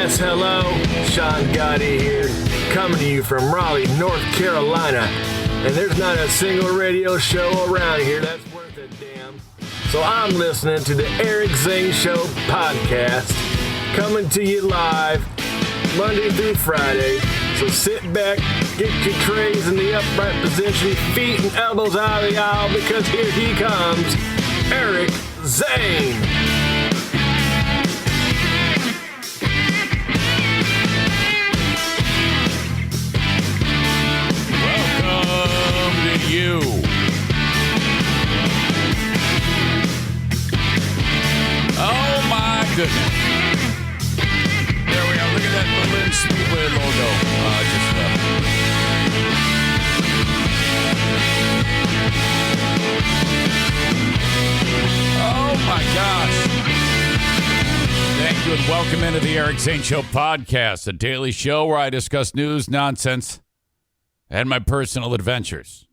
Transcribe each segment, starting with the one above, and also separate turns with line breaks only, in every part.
Yes, hello, Sean Gotti here, coming to you from Raleigh, North Carolina. And there's not a single radio show around here that's worth a damn. So I'm listening to the Eric Zane Show podcast, coming to you live Monday through Friday. So sit back, get your trays in the upright position, feet and elbows out of the aisle, because here he comes, Eric Zane.
You. Oh my goodness. There we are. Look at that Berlin Speedway logo. Oh my gosh. Thank you and welcome into the Eric Zane Show podcast, a daily show where I discuss news, nonsense, and my personal adventures.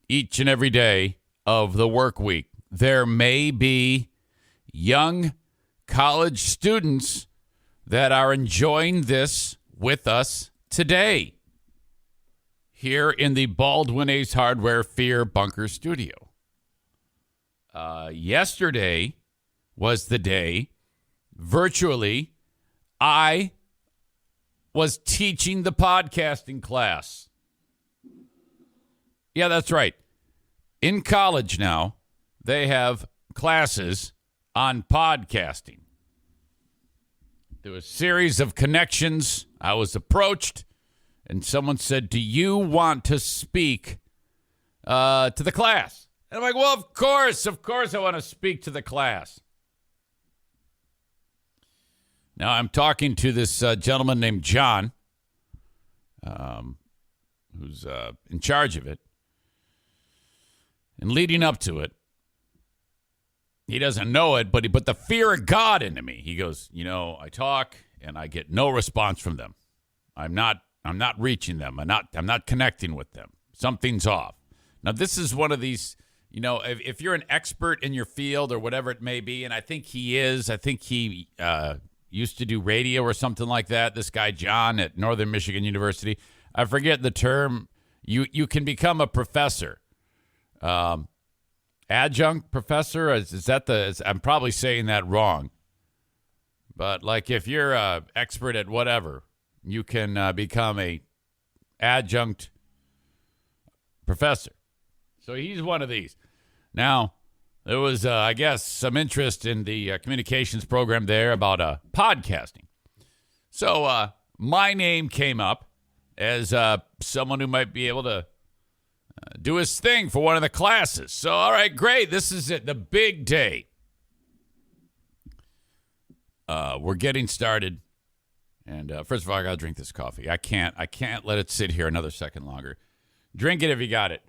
Each and every day of the work week, there may be young college students that are enjoying this with us today here in the Baldwin Ace Hardware Fear Bunker studio. Yesterday was the day, virtually, I was teaching the podcasting class. Yeah, that's right. In college now, they have classes on podcasting. There was a series of connections. I was approached, and someone said, "Do you want to speak to the class?" And I'm like, well, of course I want to speak to the class. Now, I'm talking to this gentleman named John, who's in charge of it. And leading up to it, he doesn't know it, but he put the fear of God into me. He goes, I talk and I get no response from them. I'm not reaching them. I'm not connecting with them. Something's off. Now, this is one of these, if you're an expert in your field or whatever it may be, and I think he is. I think he used to do radio or something like that. This guy, John, at Northern Michigan University. I forget the term. You can become a professor. Adjunct professor, is that I'm probably saying that wrong, but like if you're a expert at whatever, you can become a adjunct professor. So he's one of these. Now, there was, I guess, some interest in the communications program there about podcasting. So my name came up as someone who might be able to do his thing for one of the classes. So, all right, great. This is it, the big day. We're getting started. And first of all, I got to drink this coffee. I can't let it sit here another second longer. Drink it if you got it.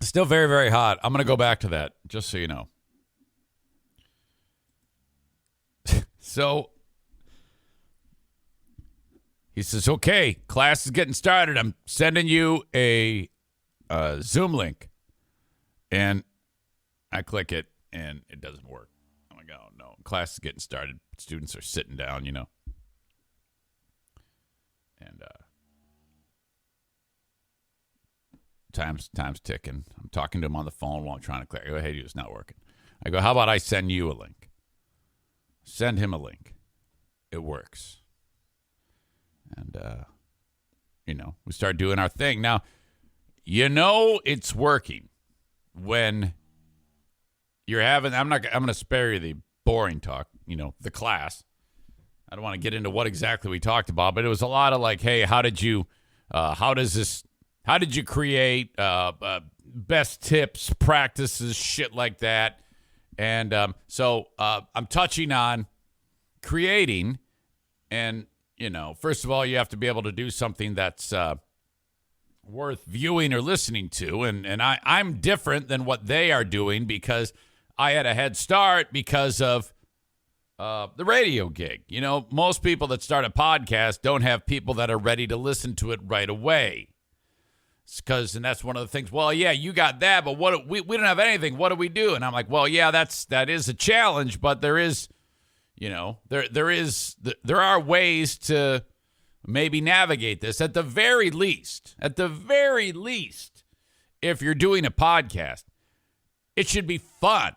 Still very, very hot. I'm going to go back to that, just so you know. So he says, okay, class is getting started. I'm sending you a Zoom link. And I click it, and it doesn't work. I'm like, oh, no. Class is getting started. Students are sitting down, And time's ticking. I'm talking to him on the phone while I'm trying to click. I go, hey, dude, it's not working. I go, how about I send you a link? Send him a link. It works. And, we start doing our thing. Now, it's working when you're having, I'm going to spare you the boring talk, the class. I don't want to get into what exactly we talked about, but it was a lot of like, hey, how did you create best tips, practices, shit like that. And so I'm touching on creating and, first of all, you have to be able to do something that's worth viewing or listening to. And I'm different than what they are doing because I had a head start because of the radio gig. Most people that start a podcast don't have people that are ready to listen to it right away. And that's one of the things, well, yeah, you got that, but we don't have anything. What do we do? And I'm like, well, yeah, that is a challenge, but there is there are ways to maybe navigate this. At the very least, if you're doing a podcast, it should be fun.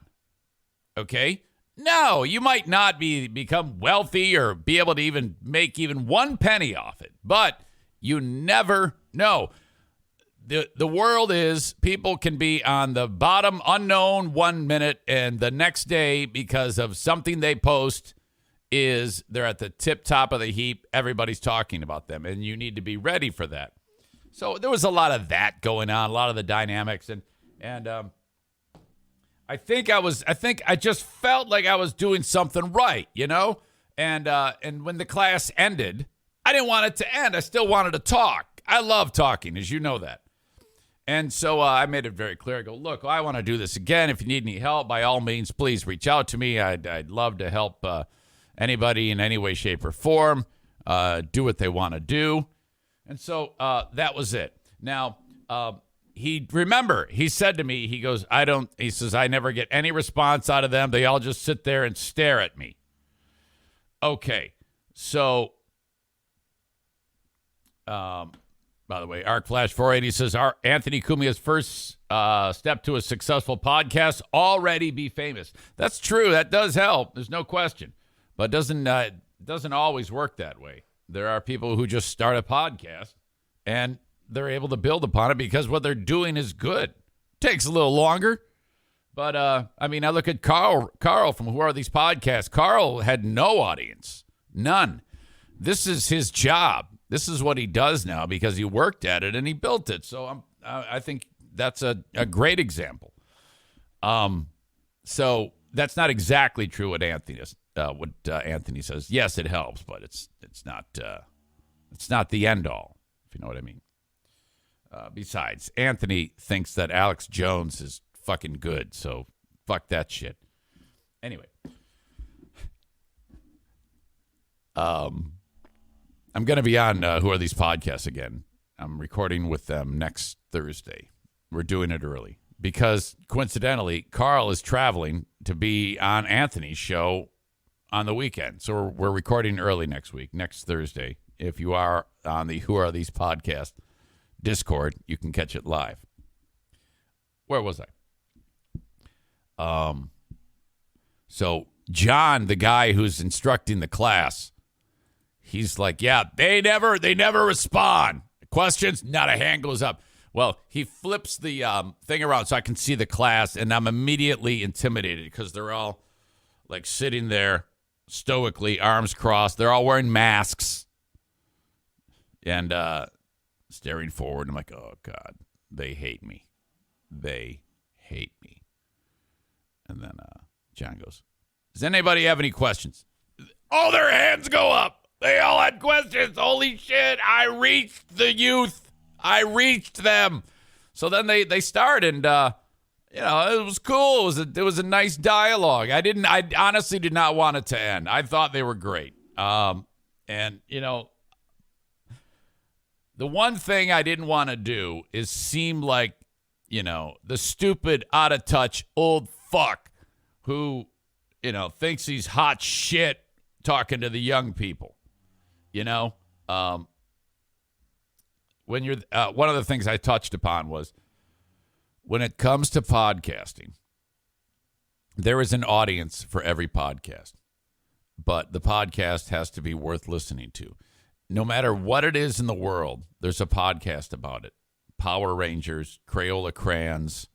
Okay? No, you might not become wealthy or be able to even make even 1 penny off it, but you never know. The world is, people can be on the bottom unknown 1 minute, and the next day, because of something they post, they're at the tip top of the heap. Everybody's talking about them, and you need to be ready for that. So there was a lot of that going on, a lot of the dynamics, and I think I just felt like I was doing something right, And when the class ended, I didn't want it to end. I still wanted to talk. I love talking, as you know that. And so I made it very clear. I go, look, I want to do this again. If you need any help, by all means, please reach out to me. I'd love to help anybody in any way, shape, or form do what they want to do. And so that was it. Now, he said to me, he says, I never get any response out of them. They all just sit there and stare at me. Okay. So, by the way, Arc Flash 480 says, Anthony Cumia's first step to a successful podcast, already be famous. That's true. That does help. There's no question. But it doesn't always work that way. There are people who just start a podcast and they're able to build upon it because what they're doing is good. Takes a little longer. But, I look at Carl from Who Are These Podcasts? Carl had no audience. None. This is his job. This is what he does now because he worked at it and he built it. So I think that's a great example. So that's not exactly true what Anthony says. Yes, it helps, but it's not the end all, if you know what I mean. Besides, Anthony thinks that Alex Jones is fucking good, so fuck that shit. Anyway, I'm going to be on Who Are These Podcasts again. I'm recording with them next Thursday. We're doing it early because, coincidentally, Carl is traveling to be on Anthony's show on the weekend. So we're recording early next Thursday. If you are on the Who Are These Podcasts Discord, you can catch it live. Where was I? So John, the guy who's instructing the class, he's like, yeah, they never respond. Questions, not a hand goes up. Well, he flips the thing around so I can see the class, and I'm immediately intimidated because they're all like sitting there stoically, arms crossed. They're all wearing masks and staring forward. I'm like, oh, God, they hate me. They hate me. And then John goes, does anybody have any questions? All their hands go up. They all had questions. Holy shit. I reached the youth. I reached them. So then they start, and it was cool. It was a nice dialogue. I honestly did not want it to end. I thought they were great. The one thing I didn't want to do is seem like, the stupid, out of touch old fuck who, thinks he's hot shit talking to the young people. When you're one of the things I touched upon was when it comes to podcasting, there is an audience for every podcast, but the podcast has to be worth listening to. No matter what it is in the world, there's a podcast about it. Power Rangers, Crayola crayons,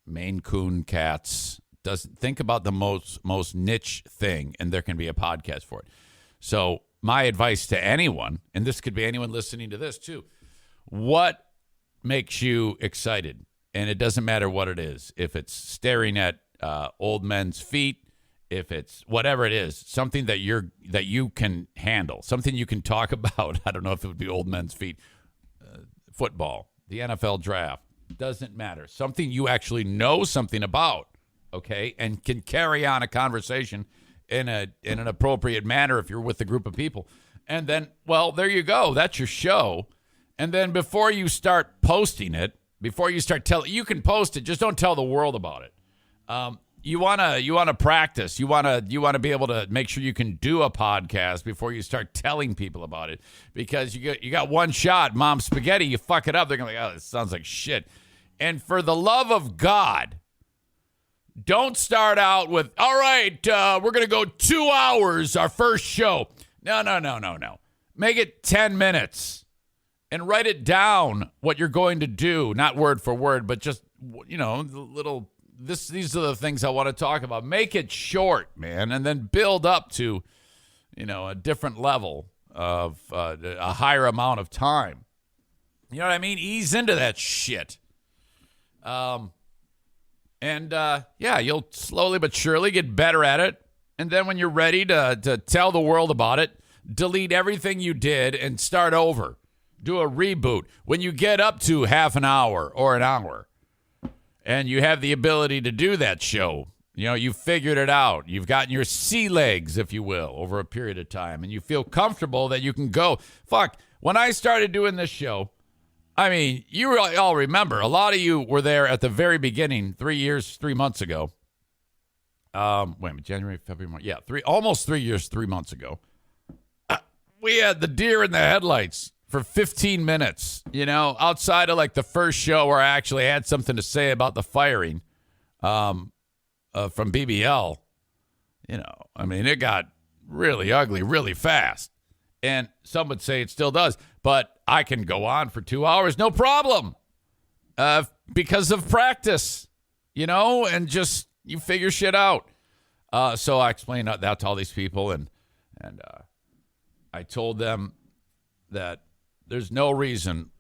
Maine Coon cats. Think about the most niche thing, and there can be a podcast for it. So my advice to anyone, and this could be anyone listening to this too, what makes you excited? And it doesn't matter what it is. If it's staring at old men's feet, if it's whatever it is, something that you can handle, something you can talk about. I don't know if it would be old men's feet, football, the NFL draft, doesn't matter. Something you actually know something about, okay, and can carry on a conversation in an appropriate manner if you're with a group of people. And then, well, there you go. That's your show. And then before you start posting it, before you start telling, you can post it, just don't tell the world about it. you wanna practice. You wanna be able to make sure you can do a podcast before you start telling people about it, because you got one shot. Mom spaghetti, you fuck it up, they're gonna be like, oh, this sounds like shit. And for the love of God, don't start out with, all right, we're gonna go 2 hours our first show. No. Make it 10 minutes and write it down what you're going to do, not word for word, but just little. These are the things I want to talk about. Make it short, man, and then build up to, a different level of a higher amount of time. You know what I mean? Ease into that shit. You'll slowly but surely get better at it. And then when you're ready to tell the world about it, delete everything you did and start over. Do a reboot. When you get up to half an hour or an hour, and you have the ability to do that show, you figured it out. You've gotten your sea legs, if you will, over a period of time, and you feel comfortable that you can go. Fuck, when I started doing this show, I mean, you all remember, a lot of you were there at the very beginning, 3 months ago. Wait a minute, January, February, March. Yeah, almost 3 years, 3 months ago. We had the deer in the headlights for 15 minutes, outside of like the first show where I actually had something to say about the firing from BBL. I mean, it got really ugly really fast. And some would say it still does, but I can go on for 2 hours, no problem, because of practice, and just you figure shit out. So I explained that to all these people, and I told them that there's no reason,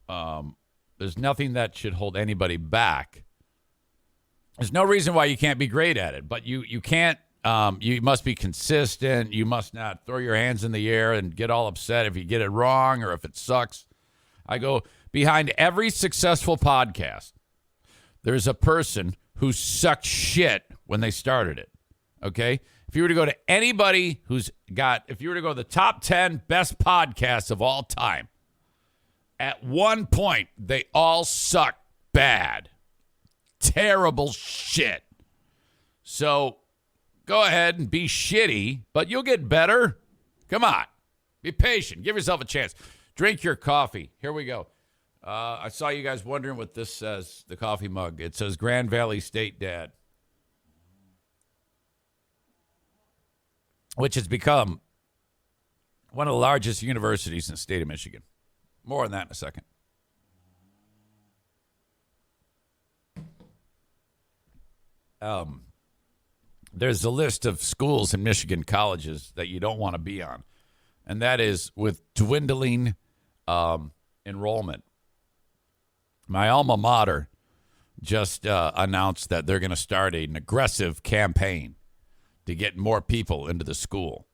there's nothing that should hold anybody back. There's no reason why you can't be great at it, but you can't, you must be consistent. You must not throw your hands in the air and get all upset if you get it wrong or if it sucks. I go, behind every successful podcast, there's a person who sucked shit when they started it, okay? If you were to go to anybody if you were to go to the top 10 best podcasts of all time, at one point, they all suck bad. Terrible shit. So go ahead and be shitty, but you'll get better. Come on. Be patient. Give yourself a chance. Drink your coffee. Here we go. I saw you guys wondering what this says, the coffee mug. It says Grand Valley State Dad, which has become one of the largest universities in the state of Michigan. More on that in a second. There's a list of schools in Michigan, colleges that you don't want to be on, and that is with dwindling enrollment. My alma mater just announced that they're going to start an aggressive campaign to get more people into the school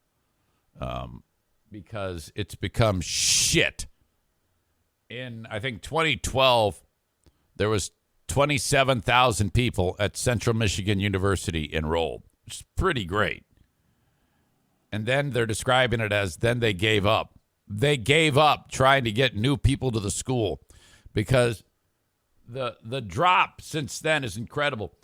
because it's become shit. In, I think, 2012, there was 27,000 people at Central Michigan University enrolled, which is pretty great. And then they're describing it as then they gave up. They gave up trying to get new people to the school because the drop since then is incredible.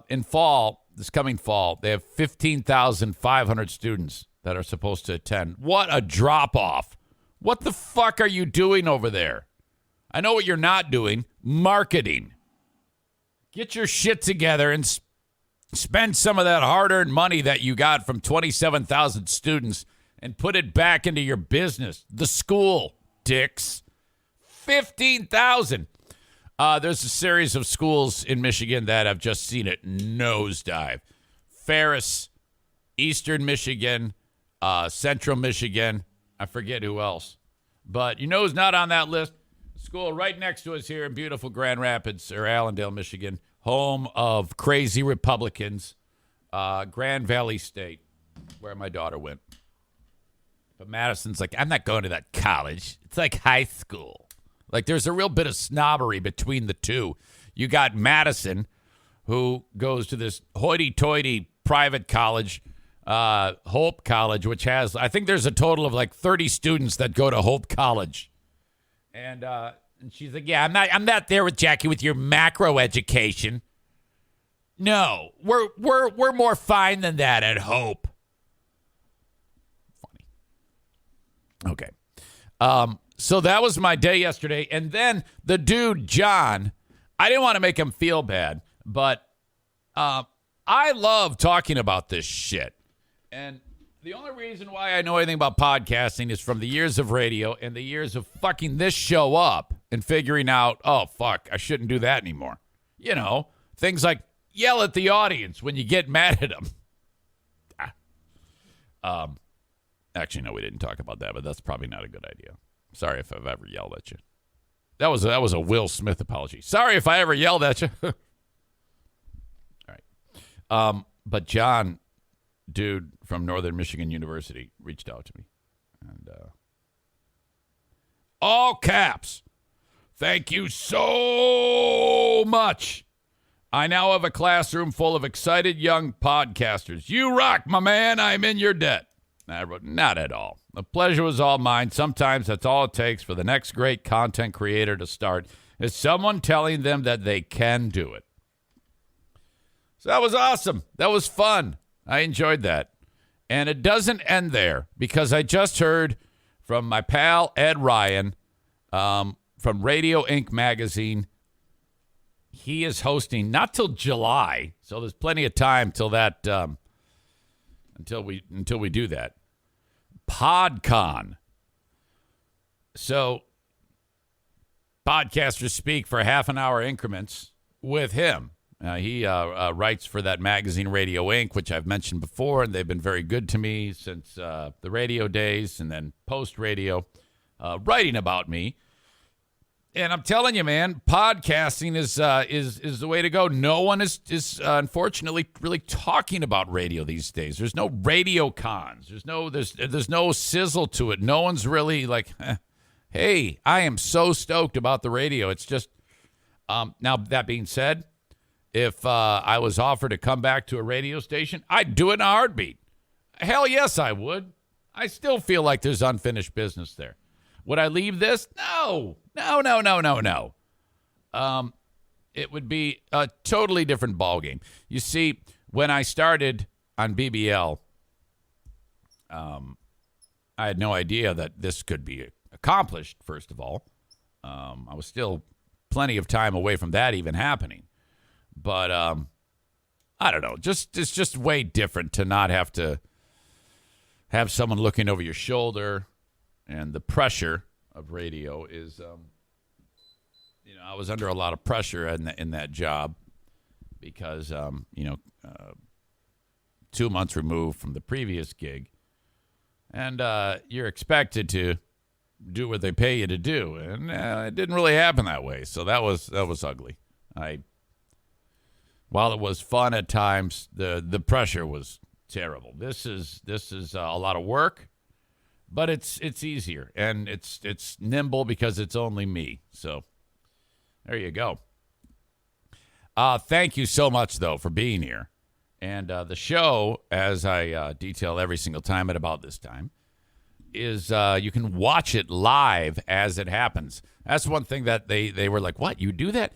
In fall, this coming fall, they have 15,500 students that are supposed to attend. What a drop-off. What the fuck are you doing over there? I know what you're not doing. Marketing. Get your shit together and spend some of that hard-earned money that you got from 27,000 students and put it back into your business. The school, dicks. 15,000. There's a series of schools in Michigan that have just seen it nosedive. Ferris, Eastern Michigan, Central Michigan. I forget who else. But you know who's not on that list? School right next to us here in beautiful Grand Rapids, or Allendale, Michigan, home of crazy Republicans, Grand Valley State, where my daughter went. But Madison's like, I'm not going to that college. It's like high school. Like, there's a real bit of snobbery between the two. You got Madison, who goes to this hoity-toity private college, Hope College, which has, I think there's a total of like 30 students that go to Hope College. And she's like, yeah, I'm not there with Jackie with your macro education. No, we're more fine than that at Hope. Funny. Okay. So that was my day yesterday. And then the dude, John, I didn't want to make him feel bad, but I love talking about this shit. And the only reason why I know anything about podcasting is from the years of radio and the years of fucking this show up and figuring out, oh, fuck, I shouldn't do that anymore. You know, things like yell at the audience when you get mad at them. Actually, no, we didn't talk about that, but that's probably not a good idea. Sorry if I've ever yelled at you. That was a Will Smith apology. Sorry if I ever yelled at you. All right. But John, dude from Northern Michigan University, reached out to me. And all caps, thank you so much. I now have a classroom full of excited young podcasters. You rock, my man. I'm in your debt. I wrote, not at all. The pleasure was all mine. Sometimes that's all it takes for the next great content creator to start is someone telling them that they can do it. So that was awesome. That was fun. I enjoyed that. And it doesn't end there because I just heard from my pal Ed Ryan from Radio Inc. magazine. He is hosting not till July, so there's plenty of time till that until we do that. PodCon. So podcasters speak for half an hour increments with him. He writes for that magazine Radio Inc., which I've mentioned before, and they've been very good to me since the radio days and then post-radio, writing about me. And I'm telling you, man, podcasting is the way to go. No one is unfortunately really talking about radio these days. There's no radio cons. There's no sizzle to it. No one's really like, hey, I am so stoked about the radio. It's just now that being said, if I was offered to come back to a radio station, I'd do it in a heartbeat. Hell yes, I would. I still feel like there's unfinished business there. Would I leave this? No. It would be a totally different ballgame. You see, when I started on BBL, I had no idea that this could be accomplished, first of all. I was still plenty of time away from that even happening. But I don't know. It's just way different to not have to have someone looking over your shoulder. And the pressure of radio is, I was under a lot of pressure in that job because, 2 months removed from the previous gig. And you're expected to do what they pay you to do. And it didn't really happen that way. So that was ugly. While it was fun at times, the pressure was terrible. This is a lot of work. But it's easier, and it's nimble because it's only me. So there you go. Thank you so much, though, for being here. And the show, as I detail every single time at about this time, is you can watch it live as it happens. That's one thing that they were like, what, you do that?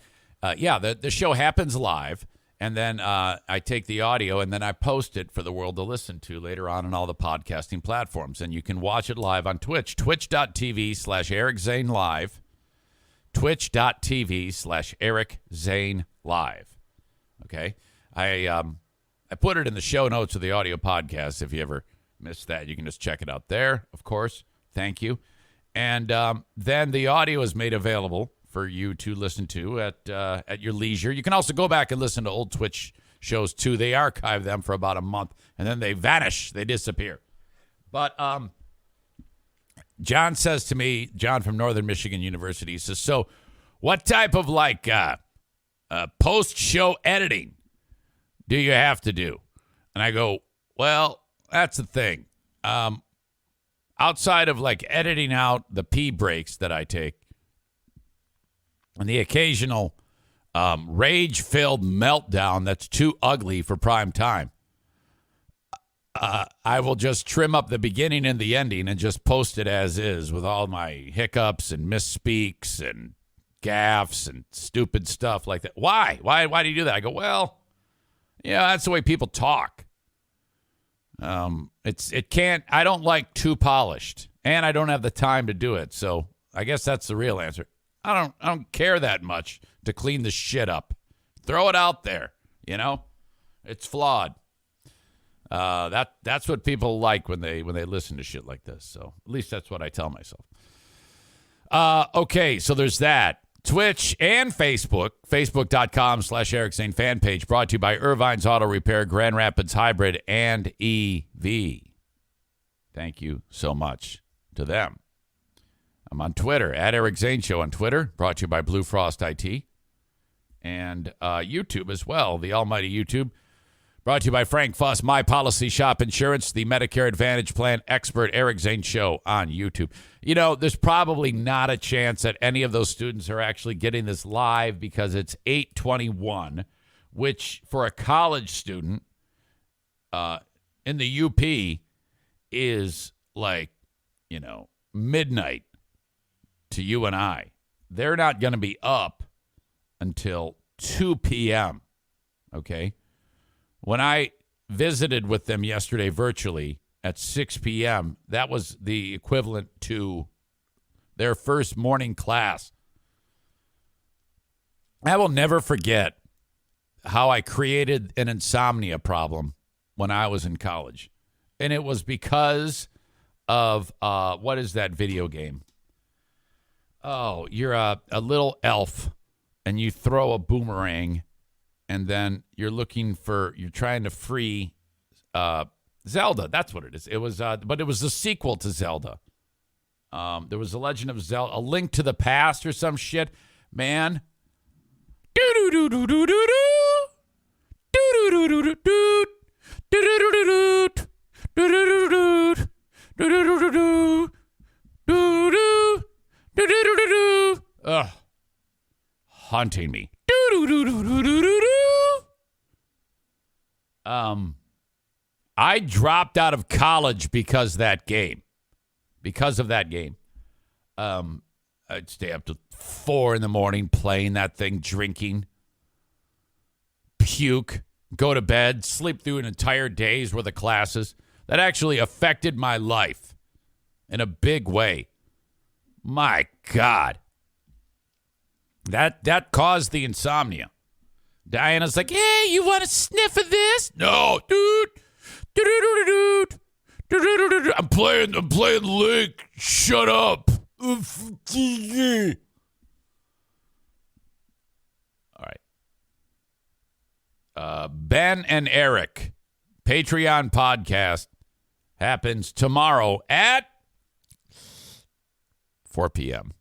Yeah, the show happens live. And then I take the audio and then I post it for the world to listen to later on all the podcasting platforms. And you can watch it live on Twitch, twitch.tv/Eric Zane Live, twitch.tv/Eric Zane Live. Okay? I put it in the show notes of the audio podcast. If you ever missed that, you can just check it out there, of course. Thank you. And then the audio is made available for you to listen to at your leisure. You can also go back and listen to old Twitch shows too. They archive them for about a month and then they vanish. They disappear. But John says to me, John from Northern Michigan University, he says, so what type of post-show editing do you have to do? And I go, well, that's the thing. Outside of editing out the pee breaks that I take, and the occasional rage-filled meltdown that's too ugly for prime time, I will just trim up the beginning and the ending and just post it as is with all my hiccups and misspeaks and gaffes and stupid stuff like that. Why? Why do you do that? I go, well, Yeah, that's the way people talk. I don't like too polished, and I don't have the time to do it. So I guess that's the real answer. I don't care that much to clean the shit up. Throw it out there, It's flawed. That's what people like when they listen to shit like this. So at least that's what I tell myself. Okay, so there's that. Twitch and Facebook, facebook.com/Eric Zane fan page, brought to you by Irvine's Auto Repair, Grand Rapids Hybrid, and EV. Thank you so much to them. I'm on Twitter, at Eric Zane Show on Twitter, brought to you by Blue Frost IT, and YouTube as well, the almighty YouTube. Brought to you by Frank Fuss, My Policy Shop Insurance, the Medicare Advantage Plan expert, Eric Zane Show on YouTube. There's probably not a chance that any of those students are actually getting this live because it's 8:21, which for a college student in the UP is like, midnight to you and I. They're not going to be up until 2 p.m., okay? When I visited with them yesterday virtually at 6 p.m., that was the equivalent to their first morning class. I will never forget how I created an insomnia problem when I was in college. And it was because of, what is that video game? Oh, you're a little elf and you throw a boomerang. And then you're trying to free Zelda. That's what it is. It was, but it was the sequel to Zelda. There was a Legend of Zelda, A Link to the Past or some shit. Man. Ugh. Haunting me. I dropped out of college because of that game. I'd stay up to 4 a.m. playing that thing, drinking, puke, go to bed, sleep through an entire day's worth of classes. That actually affected my life in a big way. My God. That caused the insomnia. Diana's like, hey, you want a sniff of this? No, dude. I'm playing Link. Shut up. All right. Ben and Eric, Patreon podcast, happens tomorrow at 4 p.m.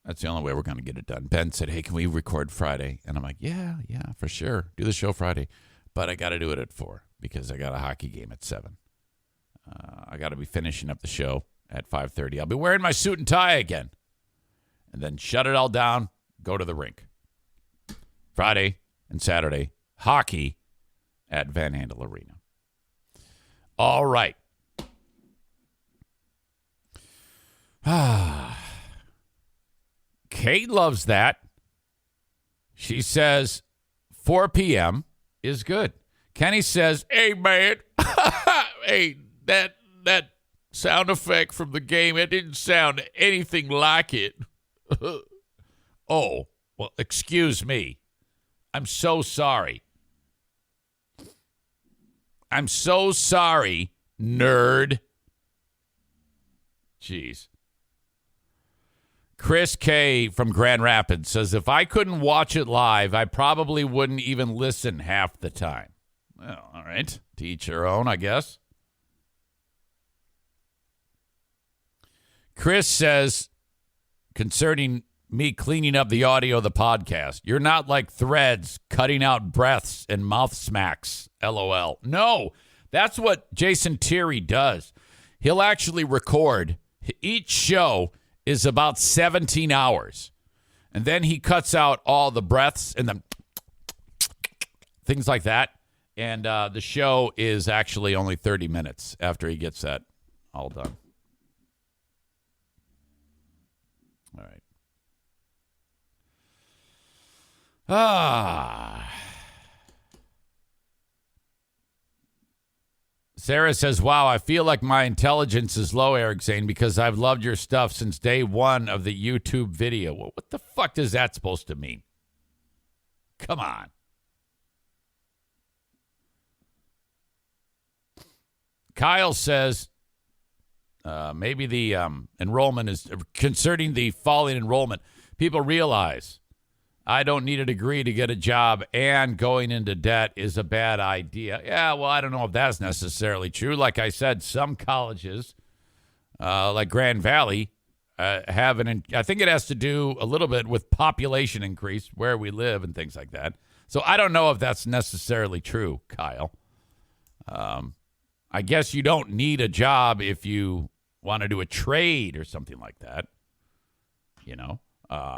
That's the only way we're going to get it done. Ben said, hey, can we record Friday? And I'm like, yeah, for sure. Do the show Friday. But I got to do it at 4 because I got a hockey game at 7. I got to be finishing up the show at 5:30. I'll be wearing my suit and tie again. And then shut it all down, go to the rink. Friday and Saturday, hockey at Van Andel Arena. All right. Kate loves that. She says 4 p.m. is good. Kenny says, hey, man, hey, that sound effect from the game, it didn't sound anything like it. Oh, well, excuse me. I'm so sorry. I'm so sorry, nerd. Jeez. Chris K. from Grand Rapids says, if I couldn't watch it live, I probably wouldn't even listen half the time. Well, all right. To each their own, I guess. Chris says, concerning me cleaning up the audio of the podcast, you're not like Threads cutting out breaths and mouth smacks, LOL. No, that's what Jason Terry does. He'll actually record. Each show is about 17 hours. And then he cuts out all the breaths and the things like that. And the show is actually only 30 minutes after he gets that all done. All right. Sarah says, wow, I feel like my intelligence is low, Eric Zane, because I've loved your stuff since day one of the YouTube video. Well, what the fuck is that supposed to mean? Come on. Kyle says, maybe the enrollment is concerning the falling enrollment. People realize I don't need a degree to get a job, and going into debt is a bad idea. Yeah, well, I don't know if that's necessarily true. Like I said, some colleges, like Grand Valley, have I think it has to do a little bit with population increase, where we live and things like that. So I don't know if that's necessarily true, Kyle. I guess you don't need a job if you want to do a trade or something like that. You know,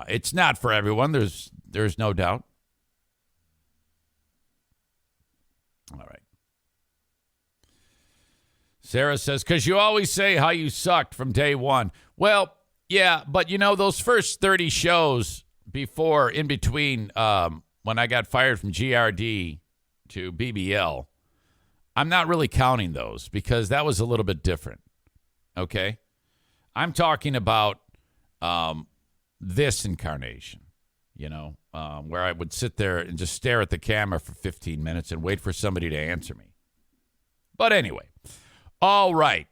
it's not for everyone. There's no doubt. All right. Sarah says, because you always say how you sucked from day one. Well, yeah, but you know, those first 30 shows in between when I got fired from GRD to BBL, I'm not really counting those because that was a little bit different. Okay? I'm talking about this incarnation, you know, where I would sit there and just stare at the camera for 15 minutes and wait for somebody to answer me. But anyway, all right.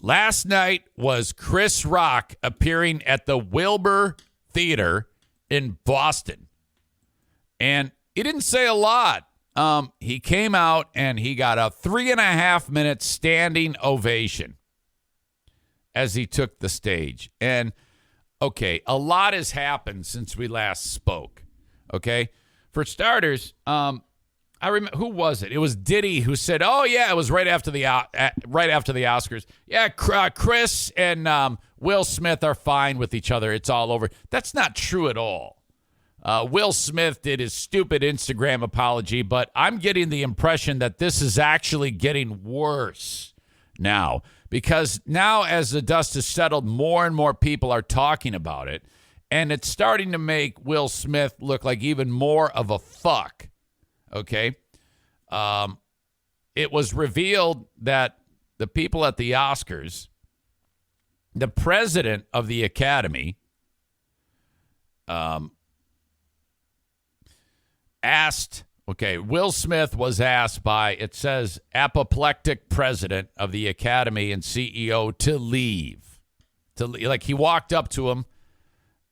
Last night was Chris Rock appearing at the Wilbur Theater in Boston. And he didn't say a lot. He came out and he got a 3.5-minute standing ovation as he took the stage. And, okay, a lot has happened since we last spoke, okay? For starters, I remember, who was it? It was Diddy who said, oh, yeah, it was right after the Oscars. Yeah, Chris and Will Smith are fine with each other. It's all over. That's not true at all. Will Smith did his stupid Instagram apology, but I'm getting the impression that this is actually getting worse now, because now as the dust has settled, more and more people are talking about it, and it's starting to make Will Smith look like even more of a fuck, okay? It was revealed that the people at the Oscars, the president of the Academy, Will Smith was asked by, it says, apoplectic president of the Academy and CEO to leave. Like, he walked up to him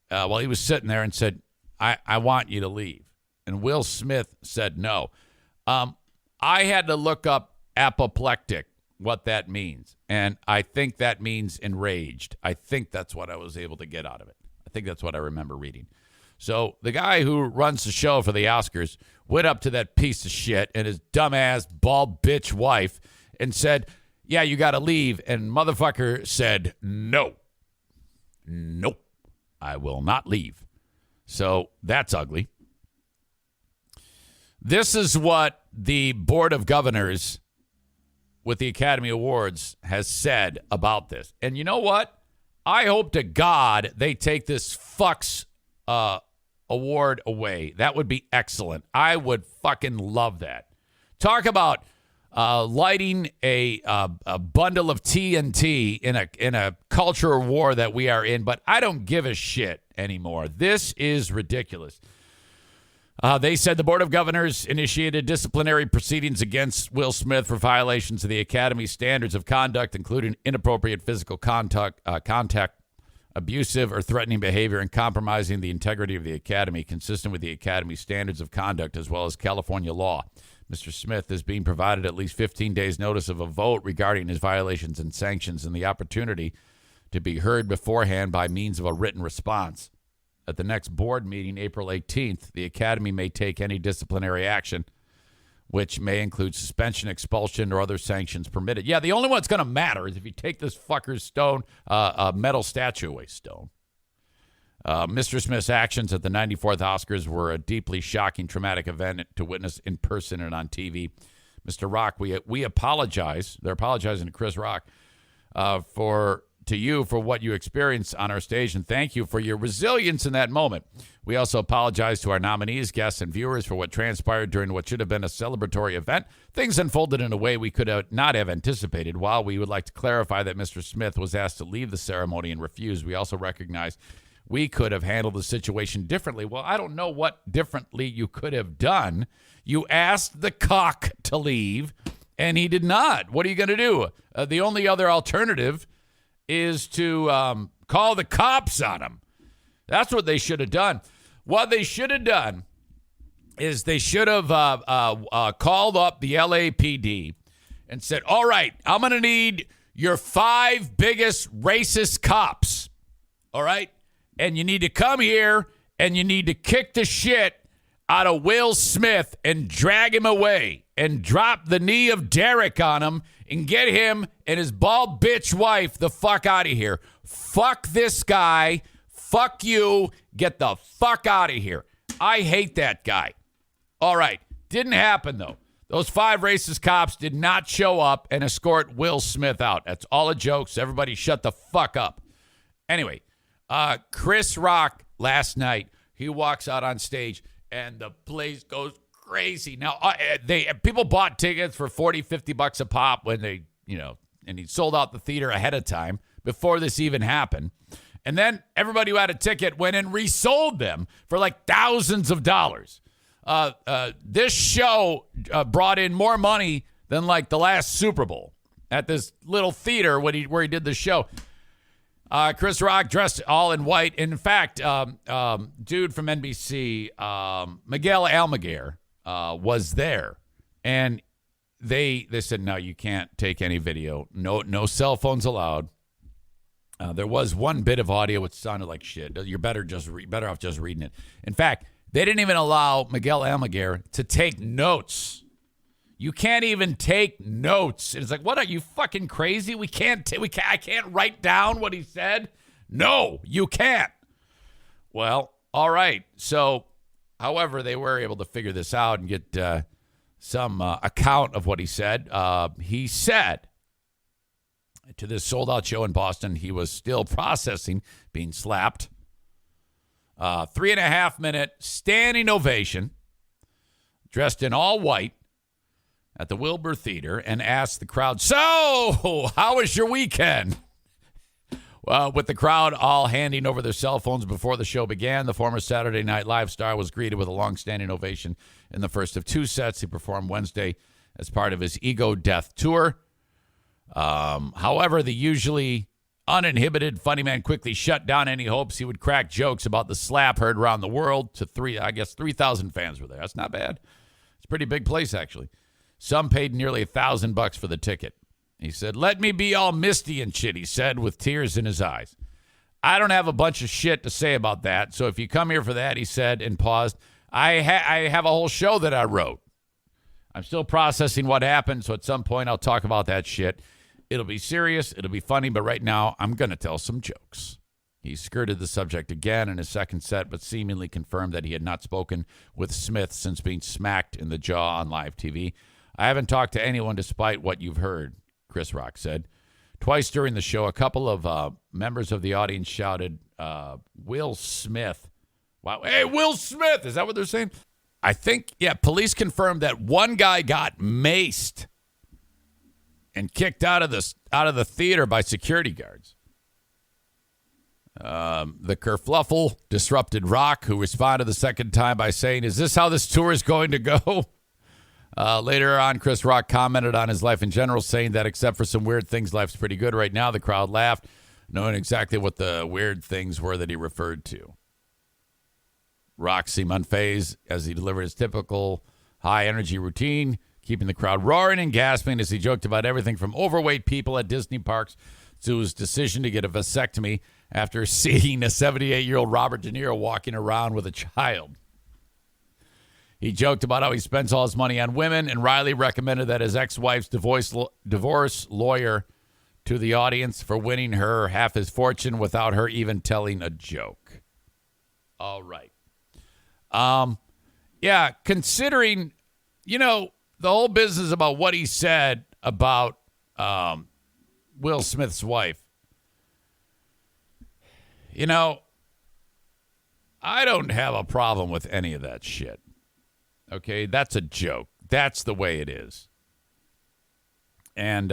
while he was sitting there and said, I want you to leave. And Will Smith said no. I had to look up apoplectic, what that means. And I think that means enraged. I think that's what I was able to get out of it. I think that's what I remember reading. So the guy who runs the show for the Oscars went up to that piece of shit and his dumbass, bald bitch wife and said, yeah, you got to leave. And motherfucker said, no. Nope. I will not leave. So that's ugly. This is what the Board of Governors with the Academy Awards has said about this. And you know what? I hope to God they take this fuck's award away. That would be excellent. I would fucking love that. Talk about lighting a bundle of TNT in a cultural war that we are in, but I don't give a shit anymore. This is ridiculous. They said the Board of Governors initiated disciplinary proceedings against Will Smith for violations of the Academy's standards of conduct, including inappropriate physical contact, abusive or threatening behavior, and compromising the integrity of the Academy, consistent with the Academy's standards of conduct as well as California law. Mr. Smith is being provided at least 15 days' notice of a vote regarding his violations and sanctions and the opportunity to be heard beforehand by means of a written response. At the next board meeting, April 18th, the Academy may take any disciplinary action, which may include suspension, expulsion, or other sanctions permitted. Yeah, the only one that's going to matter is if you take this fucker's metal statue away. Mr. Smith's actions at the 94th Oscars were a deeply shocking, traumatic event to witness in person and on TV. Mr. Rock, we apologize. They're apologizing to Chris Rock for to you for what you experienced on our stage, and thank you for your resilience in that moment. We also apologize to our nominees, guests, and viewers for what transpired during what should have been a celebratory event. Things unfolded in a way we could not have anticipated. While we would like to clarify that Mr. Smith was asked to leave the ceremony and refused, we also recognize we could have handled the situation differently. Well, I don't know what differently you could have done. You asked the cock to leave, and he did not. What are you going to do? The only other alternative is to call the cops on him. That's what they should have done. What they should have done is they should have called up the LAPD and said, all right, I'm going to need your 5 biggest racist cops, all right? And you need to come here and you need to kick the shit out of Will Smith and drag him away and drop the knee of Derek on him and get him and his bald bitch wife the fuck out of here. Fuck this guy. Fuck you. Get the fuck out of here. I hate that guy. All right. Didn't happen, though. Those 5 racist cops did not show up and escort Will Smith out. That's all a joke. So everybody shut the fuck up. Anyway, Chris Rock last night, he walks out on stage and the place goes crazy. Now, people bought tickets for $40, $50 a pop when they, and he sold out the theater ahead of time before this even happened. And then everybody who had a ticket went and resold them for like thousands of dollars. This show brought in more money than like the last Super Bowl at this little theater where he did the show. Chris Rock dressed all in white. In fact, dude from NBC, Miguel Almaguer, was there, and they said, no, you can't take any video. No cell phones allowed. There was one bit of audio which sounded like shit. You're better off just reading it. In fact, they didn't even allow Miguel Almaguer to take notes. You can't even take notes. It's like, what are you fucking crazy? I can't write down what he said. No, you can't. Well, all right. So, however, they were able to figure this out and get some account of what he said. He said to this sold-out show in Boston, he was still processing being slapped. 3.5-minute standing ovation, dressed in all white, at the Wilbur Theater, and asked the crowd, so, how was your weekend? Well, with the crowd all handing over their cell phones before the show began, the former Saturday Night Live star was greeted with a long-standing ovation in the first of 2 sets he performed Wednesday as part of his Ego Death Tour. However, the usually uninhibited funny man quickly shut down any hopes he would crack jokes about the slap heard around the world to 3,000 fans were there. That's not bad. It's a pretty big place, actually. Some paid nearly $1,000 for the ticket. He said, let me be all misty and shit, he said, with tears in his eyes. I don't have a bunch of shit to say about that, so if you come here for that, he said, and paused, I have a whole show that I wrote. I'm still processing what happened, so at some point I'll talk about that shit. It'll be serious, it'll be funny, but right now I'm going to tell some jokes. He skirted the subject again in his second set, but seemingly confirmed that he had not spoken with Smith since being smacked in the jaw on live TV. I haven't talked to anyone despite what you've heard, Chris Rock said. Twice during the show, a couple of members of the audience shouted, Will Smith. Wow. Hey, Will Smith. Is that what they're saying? I think, police confirmed that one guy got maced and kicked out of the theater by security guards. The kerfluffle disrupted Rock, who responded the second time by saying, is this how this tour is going to go? Later on, Chris Rock commented on his life in general, saying that except for some weird things, life's pretty good right now. The crowd laughed, knowing exactly what the weird things were that he referred to. Rock seemed unfazed as he delivered his typical high-energy routine, keeping the crowd roaring and gasping as he joked about everything from overweight people at Disney parks to his decision to get a vasectomy after seeing a 78-year-old Robert De Niro walking around with a child. He joked about how he spends all his money on women, and Riley recommended that his ex-wife's divorce lawyer to the audience for winning her half his fortune without her even telling a joke. All right. Considering, the whole business about what he said about Will Smith's wife, I don't have a problem with any of that shit. Okay, that's a joke. That's the way it is. And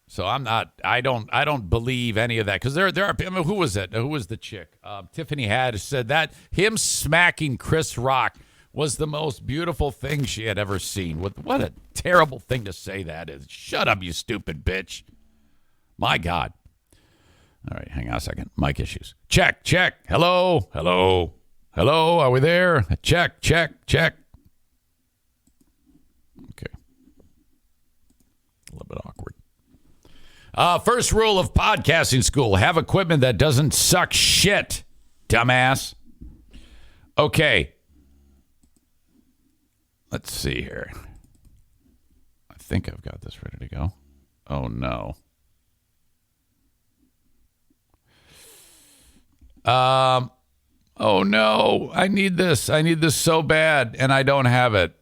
so I don't believe any of that, because there are. I mean, who was it? Who was the chick? Tiffany Haddish said that him smacking Chris Rock was the most beautiful thing she had ever seen. What a terrible thing to say that is. Shut up, you stupid bitch. My God. All right, hang on a second. Mic issues. Check. Hello. Are we there? Check. Okay. A little bit awkward. First rule of podcasting school: have equipment that doesn't suck shit, dumbass. Okay. Let's see here. I think I've got this ready to go. Oh, no. Oh, no. I need this. I need this so bad, and I don't have it.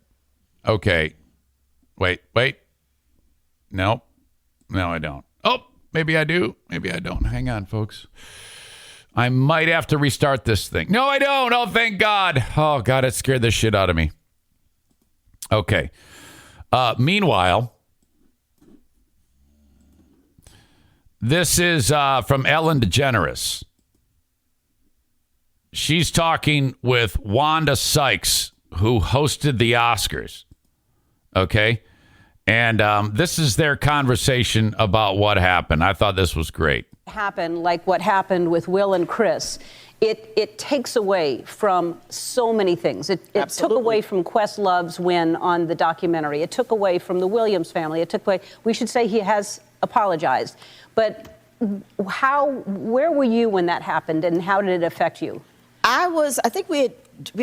Okay. Wait. No, I don't. Oh, maybe I do. Maybe I don't. Hang on, folks. I might have to restart this thing. No, I don't. Oh, thank God. Oh, God, it scared the shit out of me. Okay. Meanwhile, this is from Ellen DeGeneres. She's talking with Wanda Sykes, who hosted the Oscars. Okay? And this is their conversation about what happened. I thought this was great.
Happen like what happened with Will and Chris. It takes away from so many things. It took away from Questlove's win on the documentary. It took away from the Williams family. It took away. We should say he has apologized. But where were you when that happened, and how did it affect you?
I think we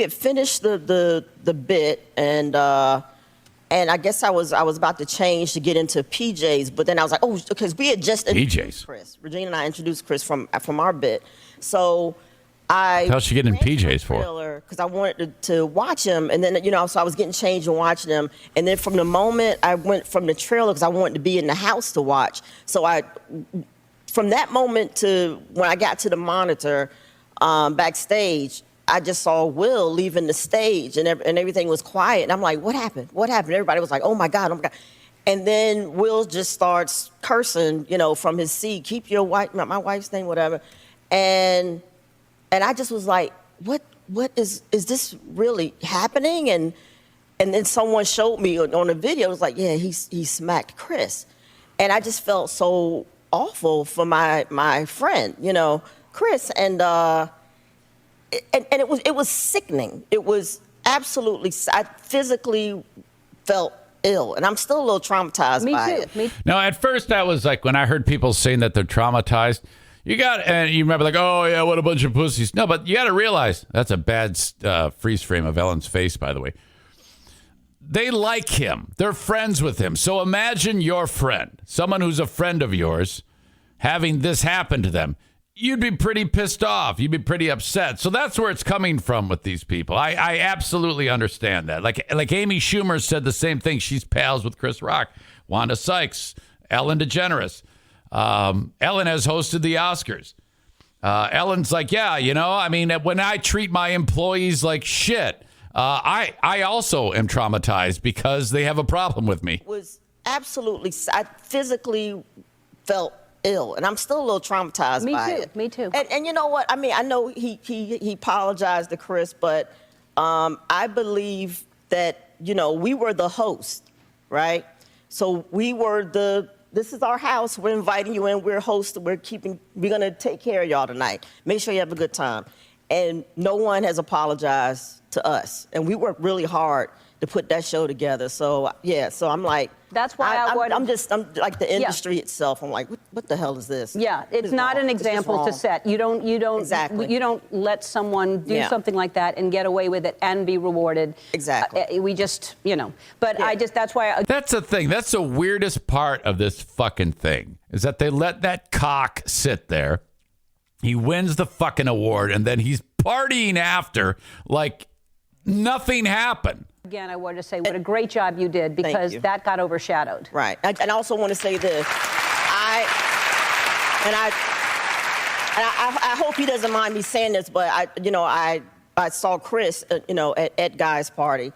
had finished the bit, and I guess I was about to change to get into PJs, but then I was like, oh, because we had just introduced Chris. Regina and I introduced Chris from our bit, so how's
she getting PJs for?
Because I wanted to watch him, and then so I was getting changed and watching him, and then from the moment I went from the trailer, because I wanted to be in the house to watch, so from that moment to when I got to the monitor backstage, I just saw Will leaving the stage, and everything was quiet. And I'm like, what happened? What happened? Everybody was like, oh, my God. And then Will just starts cursing, from his seat, keep your wife, my wife's name, whatever. And I just was like, what is this really happening? And then someone showed me on a video, it was like, yeah, he smacked Chris. And I just felt so awful for my friend, Chris. And it was sickening. It was absolutely. I physically felt ill, and I'm still a little traumatized by it. Me too.
No, at first I was like, when I heard people saying that they're traumatized, and you remember like, oh yeah, what a bunch of pussies. No, but you got to realize that's a bad freeze frame of Ellen's face, by the way. They like him. They're friends with him. So imagine your friend, someone who's a friend of yours, having this happen to them. You'd be pretty pissed off. You'd be pretty upset. So that's where it's coming from with these people. I absolutely understand that. Like Amy Schumer said the same thing. She's pals with Chris Rock. Wanda Sykes, Ellen DeGeneres. Ellen has hosted the Oscars. Ellen's like, yeah, when I treat my employees like shit, I also am traumatized because they have a problem with me.
It was absolutely, I physically felt ill, and I'm still a little traumatized by it.
Me too.
And you know what? I mean, I know he apologized to Chris, but I believe that we were the host, right? So we were this is our house. We're inviting you in. We're hosting. We're gonna take care of y'all tonight. Make sure you have a good time. And no one has apologized to us, and we worked really hard to put that show together. So yeah, so I'm like,
that's why I'm
like the industry itself. I'm like, what the hell is this?
Yeah, it's not an example to set. You don't
exactly.
You don't let someone do something like that and get away with it and be rewarded.
Exactly.
We just, but yeah. That's why.
That's the thing. That's the weirdest part of this fucking thing, is that they let that cock sit there. He wins the fucking award, and then he's partying after like nothing happened.
Again, I wanted to say what a great job you did, because that got overshadowed.
Right. And I also want to say this. I I hope he doesn't mind me saying this, but I saw Chris, at Guy's party,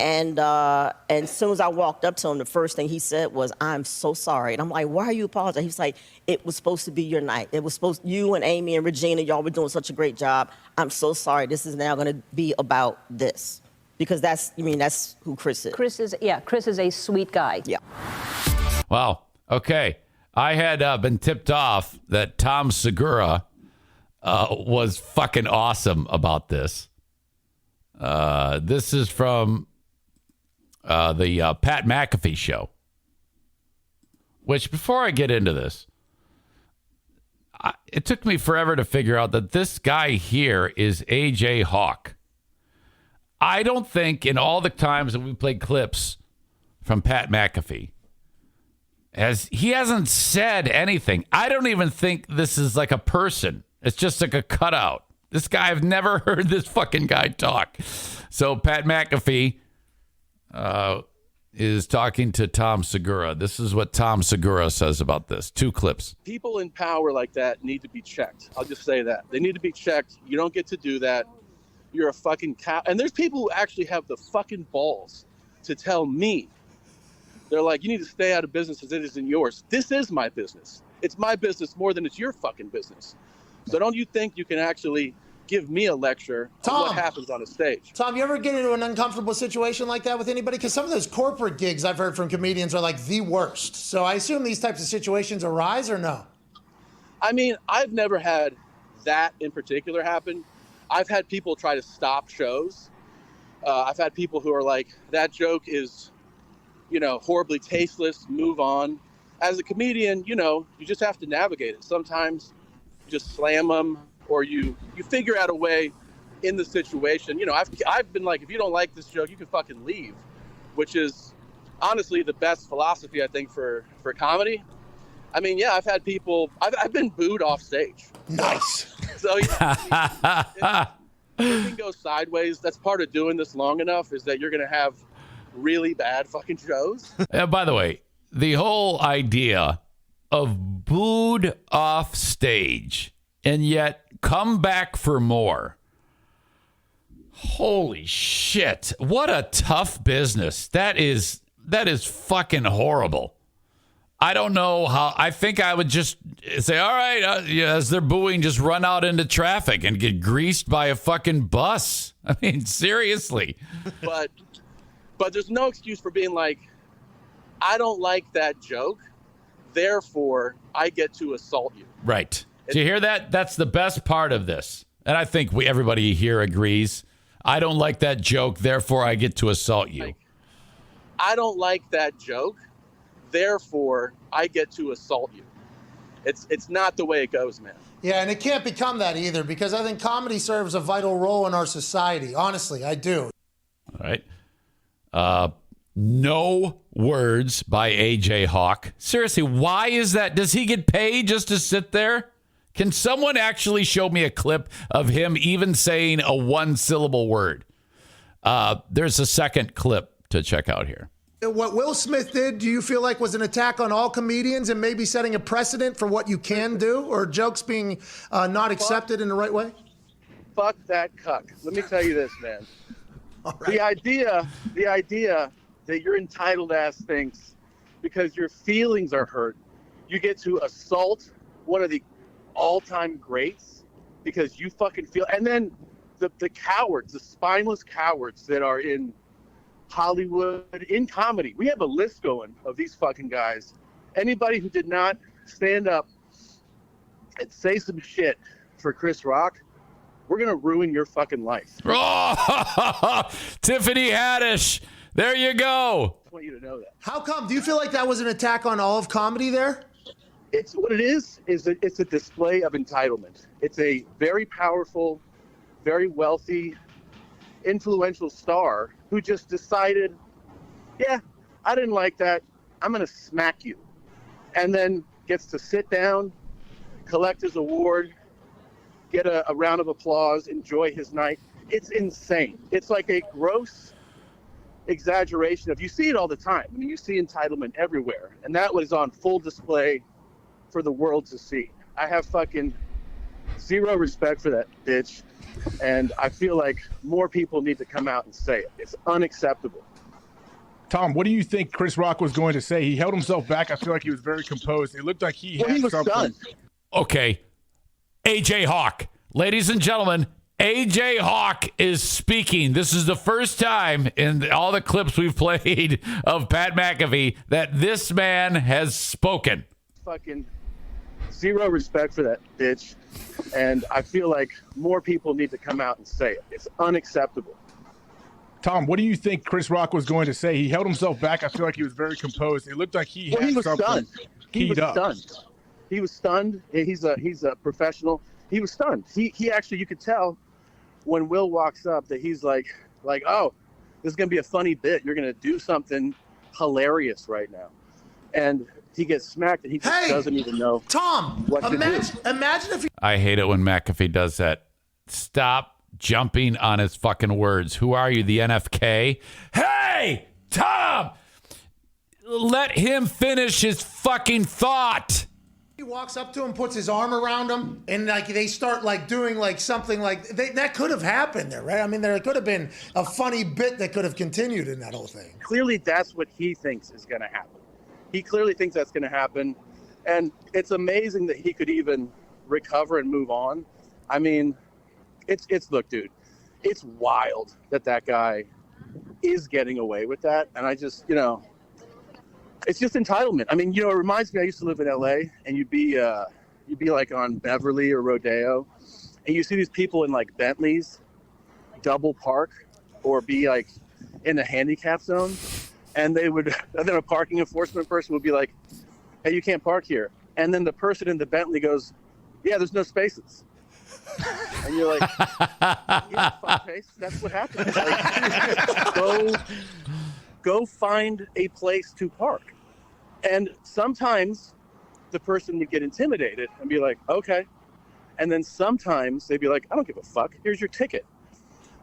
and as soon as I walked up to him, the first thing he said was, "I'm so sorry." And I'm like, "Why are you apologizing?" He was like, "It was supposed to be your night. It was supposed, you and Amy and Regina, y'all were doing such a great job. I'm so sorry. This is now going to be about this." Because that's who Chris is.
Chris is a sweet guy.
Yeah.
Wow. Okay. I had been tipped off that Tom Segura was fucking awesome about this. This is from the Pat McAfee show. Which, before I get into this, it took me forever to figure out that this guy here is AJ Hawk. I don't think in all the times that we played clips from Pat McAfee, he hasn't said anything. I don't even think this is like a person. It's just like a cutout. This guy, I've never heard this fucking guy talk. So Pat McAfee is talking to Tom Segura. This is what Tom Segura says about this. 2 clips.
People in power like that need to be checked. I'll just say that. They need to be checked. You don't get to do that. You're a fucking cow. And there's people who actually have the fucking balls to tell me. They're like, you need to stay out of business as it isn't yours. This is my business. It's my business more than it's your fucking business. So don't you think you can actually give me a lecture on what happens on a stage?
Tom, you ever get into an uncomfortable situation like that with anybody? Because some of those corporate gigs I've heard from comedians are like the worst. So I assume these types of situations arise or no?
I mean, I've never had that in particular happen. I've had people try to stop shows. I've had people who are like, that joke is, horribly tasteless, move on. As a comedian, you just have to navigate it. Sometimes you just slam them, or you figure out a way in the situation. I've been like, if you don't like this joke, you can fucking leave, which is honestly the best philosophy, I think, for comedy. I mean, yeah, I've had people, I've been booed off stage.
Nice.
So it can go sideways. That's part of doing this long enough, is that you're going to have really bad fucking shows.
By the way, the whole idea of booed off stage and yet come back for more. Holy shit. What a tough business. That is fucking horrible. I don't know how. I think I would just say, all right, as they're booing, just run out into traffic and get greased by a fucking bus. I mean, seriously.
But there's no excuse for being like, I don't like that joke, therefore I get to assault you.
Right. Do you hear that? That's the best part of this. And I think everybody here agrees. I don't like that joke, therefore I get to assault you.
I don't like that joke, therefore I get to assault you. It's not the way it goes, man.
Yeah, and it can't become that either, because I think comedy serves a vital role in our society. Honestly, I do.
All right. No words by AJ Hawk. Seriously, why is that? Does he get paid just to sit there? Can someone actually show me a clip of him even saying a 1-syllable word? There's a second clip to check out here.
What Will Smith did, do you feel like was an attack on all comedians and maybe setting a precedent for what you can do, or jokes being not accepted in the right way?
Fuck that cuck. Let me tell you this, man.
All right.
The idea that you're entitled ass thinks because your feelings are hurt, you get to assault one of the all-time greats because you fucking feel. And then the cowards, the spineless cowards that are in Hollywood, in comedy. We have a list going of these fucking guys. Anybody who did not stand up and say some shit for Chris Rock, we're going to ruin your fucking life.
Oh, Tiffany Haddish. There you go.
I want you to know that.
How come? Do you feel like that was an attack on all of comedy there?
It's what it is it's a display of entitlement. It's a very powerful, very wealthy, influential star who just decided, yeah, I didn't like that. I'm going to smack you. And then gets to sit down, collect his award, get a round of applause, enjoy his night. It's insane. It's like a gross exaggeration of, you see it all the time. I mean, you see entitlement everywhere. And that was on full display for the world to see. I have fucking zero respect for that bitch. And I feel like more people need to come out and say it. It's unacceptable.
Tom, what do you think Chris Rock was going to say? He held himself back. I feel like he was very composed. It looked like he had
was
something.
done.
Okay. AJ Hawk. Ladies and gentlemen, AJ Hawk is speaking. This is the first time in all the clips we've played of Pat McAfee that this man has spoken.
Fucking zero respect for that bitch. And I feel like more people need to come out and say it. It's unacceptable.
Tom, what do you think Chris Rock was going to say? He held himself back. I feel like he was very composed. It looked like he had
was
something
stunned. He was
keyed up.
stunned. He was stunned. He's a professional. He was stunned. He actually, you could tell when Will walks up that he's like, oh, this is gonna be a funny bit. You're gonna do something hilarious right now, and he gets smacked and he just doesn't even know.
Tom,
what to do.
imagine if you
I hate it when McAfee does that. Stop jumping on his fucking words. Who are you, the NFK? Hey, Tom! Let him finish his fucking thought.
He walks up to him, puts his arm around him, and like they start like doing like something like that could have happened there, right? I mean, there could have been a funny bit that could have continued in that whole thing.
Clearly, that's what he thinks is going to happen. He clearly thinks that's going to happen, and it's amazing that he could even recover and move on. I mean, it's look, dude, it's wild that guy is getting away with that, and I just, it's just entitlement. I mean, it reminds me, I used to live in LA, and you'd be like on Beverly or Rodeo, and you see these people in like Bentleys double park or be like in the handicap zone, and then a parking enforcement person would be like, hey, you can't park here. And then the person in the Bentley goes, yeah, there's no spaces. And you're like, yeah, fuckface, that's what happens. Like, go find a place to park. And sometimes the person would get intimidated and be like, okay. And then sometimes they'd be like, I don't give a fuck. Here's your ticket.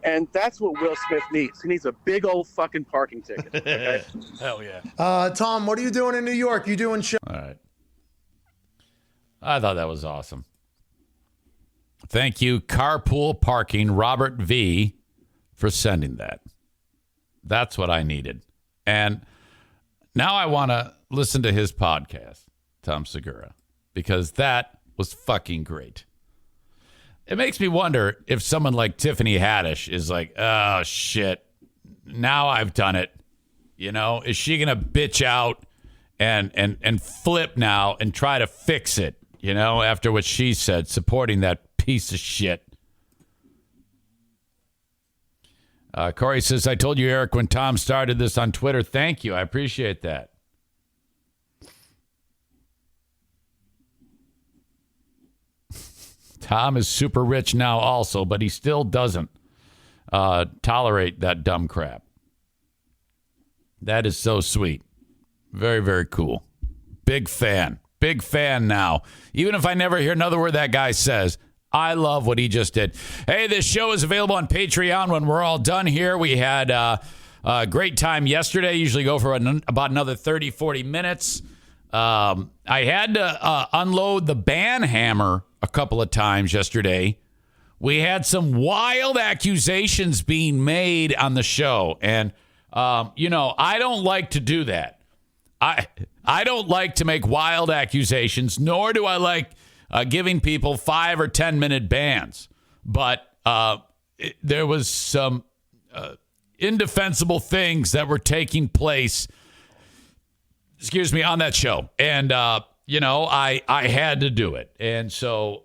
And that's what Will Smith needs. He needs a big old fucking parking ticket. Okay?
Hell yeah.
Tom, what are you doing in New York? You doing show?
All right. I thought that was awesome. Thank you, Carpool Parking, Robert V., for sending that. That's what I needed. And now I want to listen to his podcast, Tom Segura, because that was fucking great. It makes me wonder if someone like Tiffany Haddish is like, oh, shit, now I've done it. Is she going to bitch out and flip now and try to fix it, after what she said, supporting that piece of shit. Corey says, I told you, Eric, when Tom started this on Twitter. Thank you. I appreciate that. Tom is super rich now also, but he still doesn't tolerate that dumb crap. That is so sweet. Very, very cool. Big fan. Big fan now. Even if I never hear another word that guy says, I love what he just did. Hey, this show is available on Patreon when we're all done here. We had a great time yesterday. Usually go for about another 30, 40 minutes. I had to unload the ban hammer a couple of times yesterday. We had some wild accusations being made on the show. And, I don't like to do that. I don't like to make wild accusations, nor do I like giving people 5 or 10 minute bans. But there was some indefensible things that were taking place, on that show. And, I had to do it. And so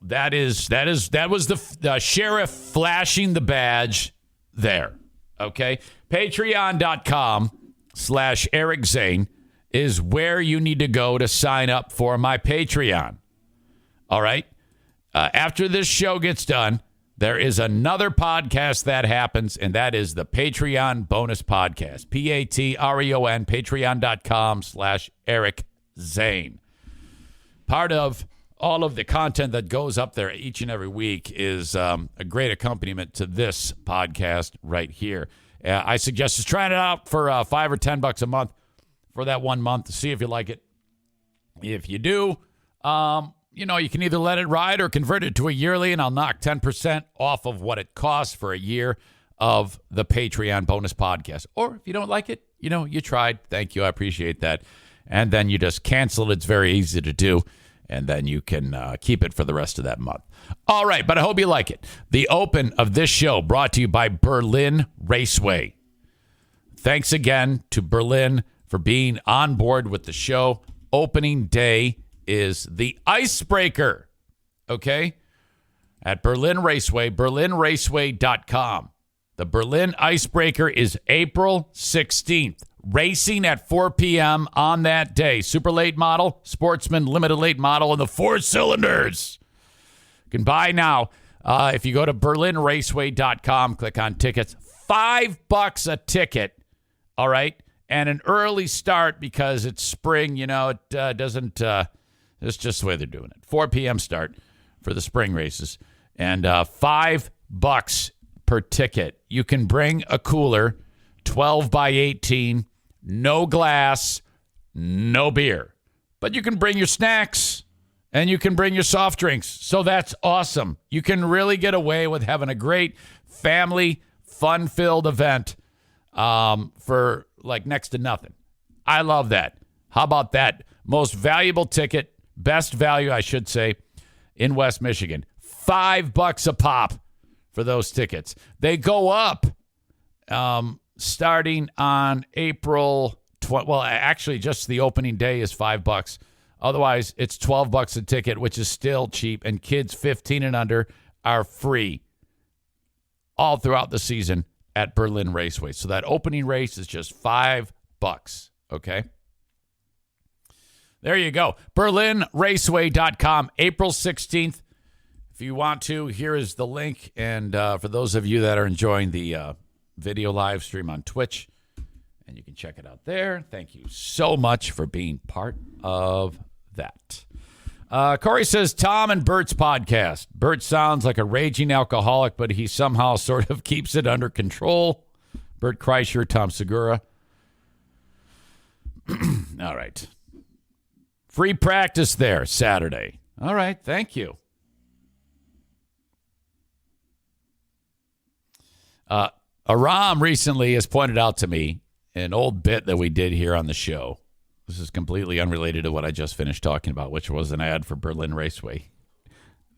that was the sheriff flashing the badge there. Okay. Patreon.com/Eric Zane is where you need to go to sign up for my Patreon. All right. After this show gets done, there is another podcast that happens, and that is the Patreon bonus podcast. Patreon, patreon.com/Eric Zane. Part of all of the content that goes up there each and every week is a great accompaniment to this podcast right here. I suggest just trying it out for $5 or $10 a month for that 1 month to see if you like it. If you do, you can either let it ride or convert it to a yearly, and I'll knock 10% off of what it costs for a year of the Patreon bonus podcast. Or if you don't like it, you tried. Thank you. I appreciate that. And then you just cancel it. It's very easy to do. And then you can keep it for the rest of that month. All right, but I hope you like it. The open of this show brought to you by Berlin Raceway. Thanks again to Berlin for being on board with the show. Opening day is the icebreaker, okay? At Berlin Raceway, berlinraceway.com. The Berlin Icebreaker is April 16th. Racing at 4 p.m. on that day. Super late model, sportsman, limited late model, and the 4 cylinders. You can buy now. If you go to berlinraceway.com, click on tickets. $5 a ticket, all right? And an early start because it's spring. It doesn't, it's just the way they're doing it. 4 p.m. start for the spring races. And $5 per ticket. You can bring a cooler, 12 by 18, no glass, no beer. But you can bring your snacks and you can bring your soft drinks. So that's awesome. You can really get away with having a great family, fun-filled event for like next to nothing. I love that. How about that? Most valuable ticket, best value, I should say, in West Michigan. $5 a pop for those tickets. They go up starting on April 20. Well, actually, just the opening day is $5. Otherwise, it's $12 a ticket, which is still cheap. And kids 15 and under are free all throughout the season at Berlin Raceway. So that opening race is just $5. Okay? There you go. BerlinRaceway.com, April 16th. If you want to, here is the link. And for those of you that are enjoying the video live stream on Twitch, and you can check it out there. Thank you so much for being part of that. Corey says, Tom and Bert's podcast. Bert sounds like a raging alcoholic, but he somehow sort of keeps it under control. Bert Kreischer, Tom Segura. All right. Free practice there Saturday. All right. Thank you. Aram recently has pointed out to me an old bit that we did here on the show. This is completely unrelated to what I just finished talking about, which was an ad for Berlin Raceway.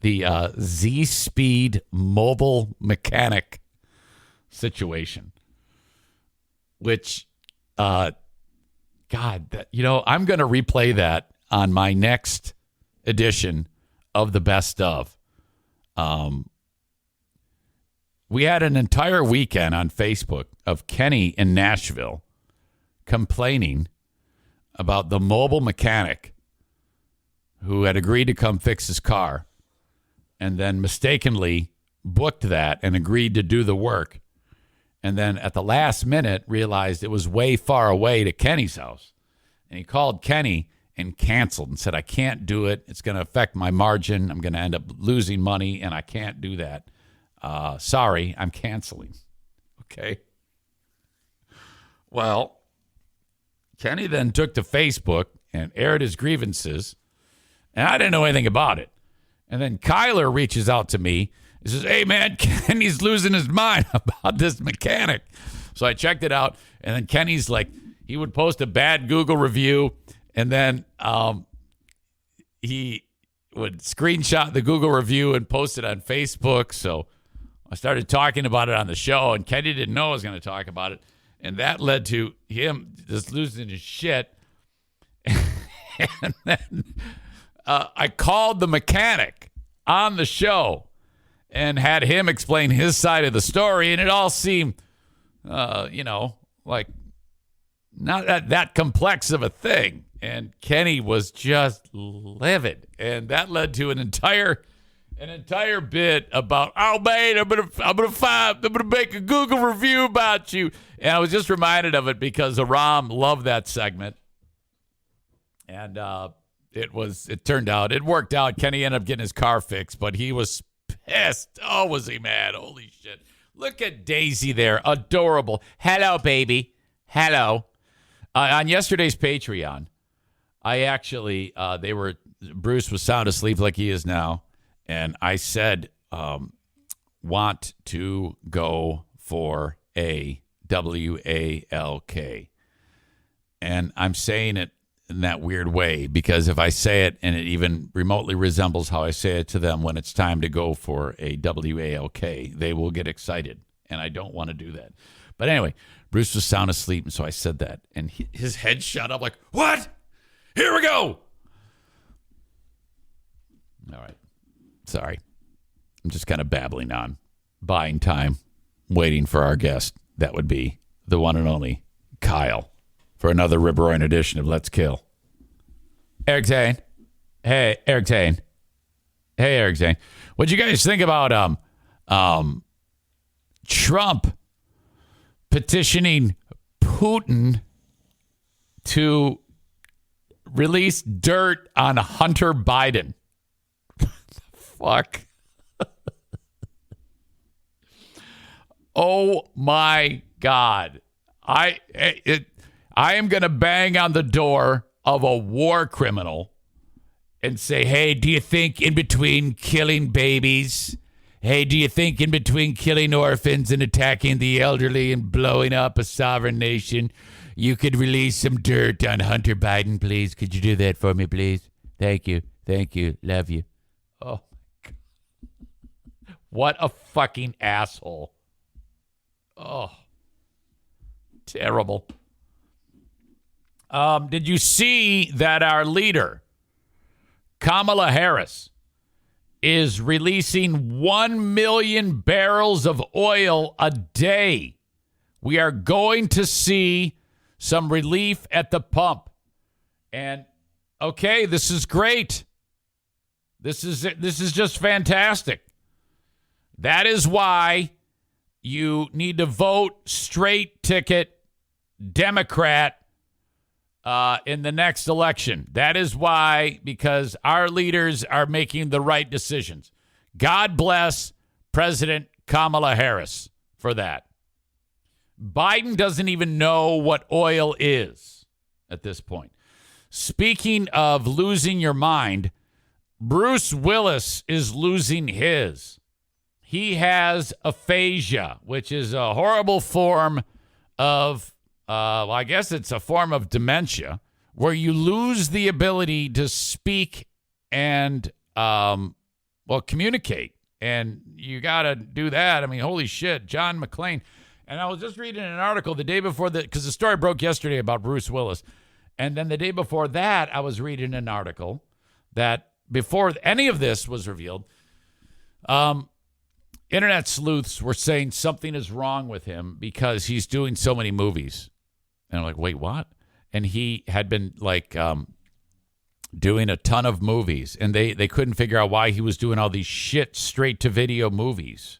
The Z-Speed mobile mechanic situation, which, I'm going to replay that on my next edition of the Best Of. We had an entire weekend on Facebook of Kenny in Nashville complaining about the mobile mechanic who had agreed to come fix his car and then mistakenly booked that and agreed to do the work. And then at the last minute realized it was way far away to Kenny's house. And he called Kenny and canceled and said, I can't do it. It's going to affect my margin. I'm going to end up losing money and I can't do that. Sorry, I'm canceling. Okay. Well, Kenny then took to Facebook and aired his grievances, and I didn't know anything about it. And then Kyler reaches out to me. He says, hey, man, Kenny's losing his mind about this mechanic. So I checked it out, and then Kenny's like, he would post a bad Google review, and then he would screenshot the Google review and post it on Facebook. So I started talking about it on the show, and Kenny didn't know I was going to talk about it. And that led to him just losing his shit. And then I called the mechanic on the show and had him explain his side of the story. And it all seemed, like not that complex of a thing. And Kenny was just livid. And that led to an entire bit about, oh man, I'm gonna make a Google review about you. And I was just reminded of it because Aram loved that segment. And it worked out. Kenny ended up getting his car fixed, but he was pissed. Oh, was he mad? Holy shit. Look at Daisy there. Adorable. Hello, baby. Hello. On yesterday's Patreon, I actually, Bruce was sound asleep like he is now, and I said, want to go for a WALK. And I'm saying it in that weird way because if I say it and it even remotely resembles how I say it to them when it's time to go for a WALK, they will get excited. And I don't want to do that. But anyway, Bruce was sound asleep, and so I said that. And his head shot up like, what? Here we go. All right. Sorry. I'm just kind of babbling on, buying time, waiting for our guest. That would be the one and only Kyle for another Rib Roaring edition of Let's Kill. Eric Zane. Hey, Eric Zane. Hey, Eric Zane. What'd you guys think about Trump petitioning Putin to release dirt on Hunter Biden? Fuck. Oh my God. I am going to bang on the door of a war criminal and say, hey, do you think in between killing babies, hey, do you think in between killing orphans and attacking the elderly and blowing up a sovereign nation, you could release some dirt on Hunter Biden, please? Could you do that for me, please? Thank you. Thank you. Love you. Oh, my God. What a fucking asshole. Oh, terrible. Did you see that our leader, Kamala Harris, is releasing 1 million barrels of oil a day? We are going to see some relief at the pump. And, okay, this is great. This is just fantastic. That is why you need to vote straight ticket Democrat in the next election. That is why, because our leaders are making the right decisions. God bless President Kamala Harris for that. Biden doesn't even know what oil is at this point. Speaking of losing your mind, Bruce Willis is losing his. He has aphasia, which is a horrible form of, I guess it's a form of dementia, where you lose the ability to speak and, communicate. And you got to do that. I mean, holy shit, John McClane. And I was just reading an article the day before because the story broke yesterday about Bruce Willis. And then the day before that, I was reading an article that before any of this was revealed, internet sleuths were saying something is wrong with him because he's doing so many movies. And I'm like, wait, what? And he had been doing a ton of movies, and they couldn't figure out why he was doing all these shit straight-to-video movies.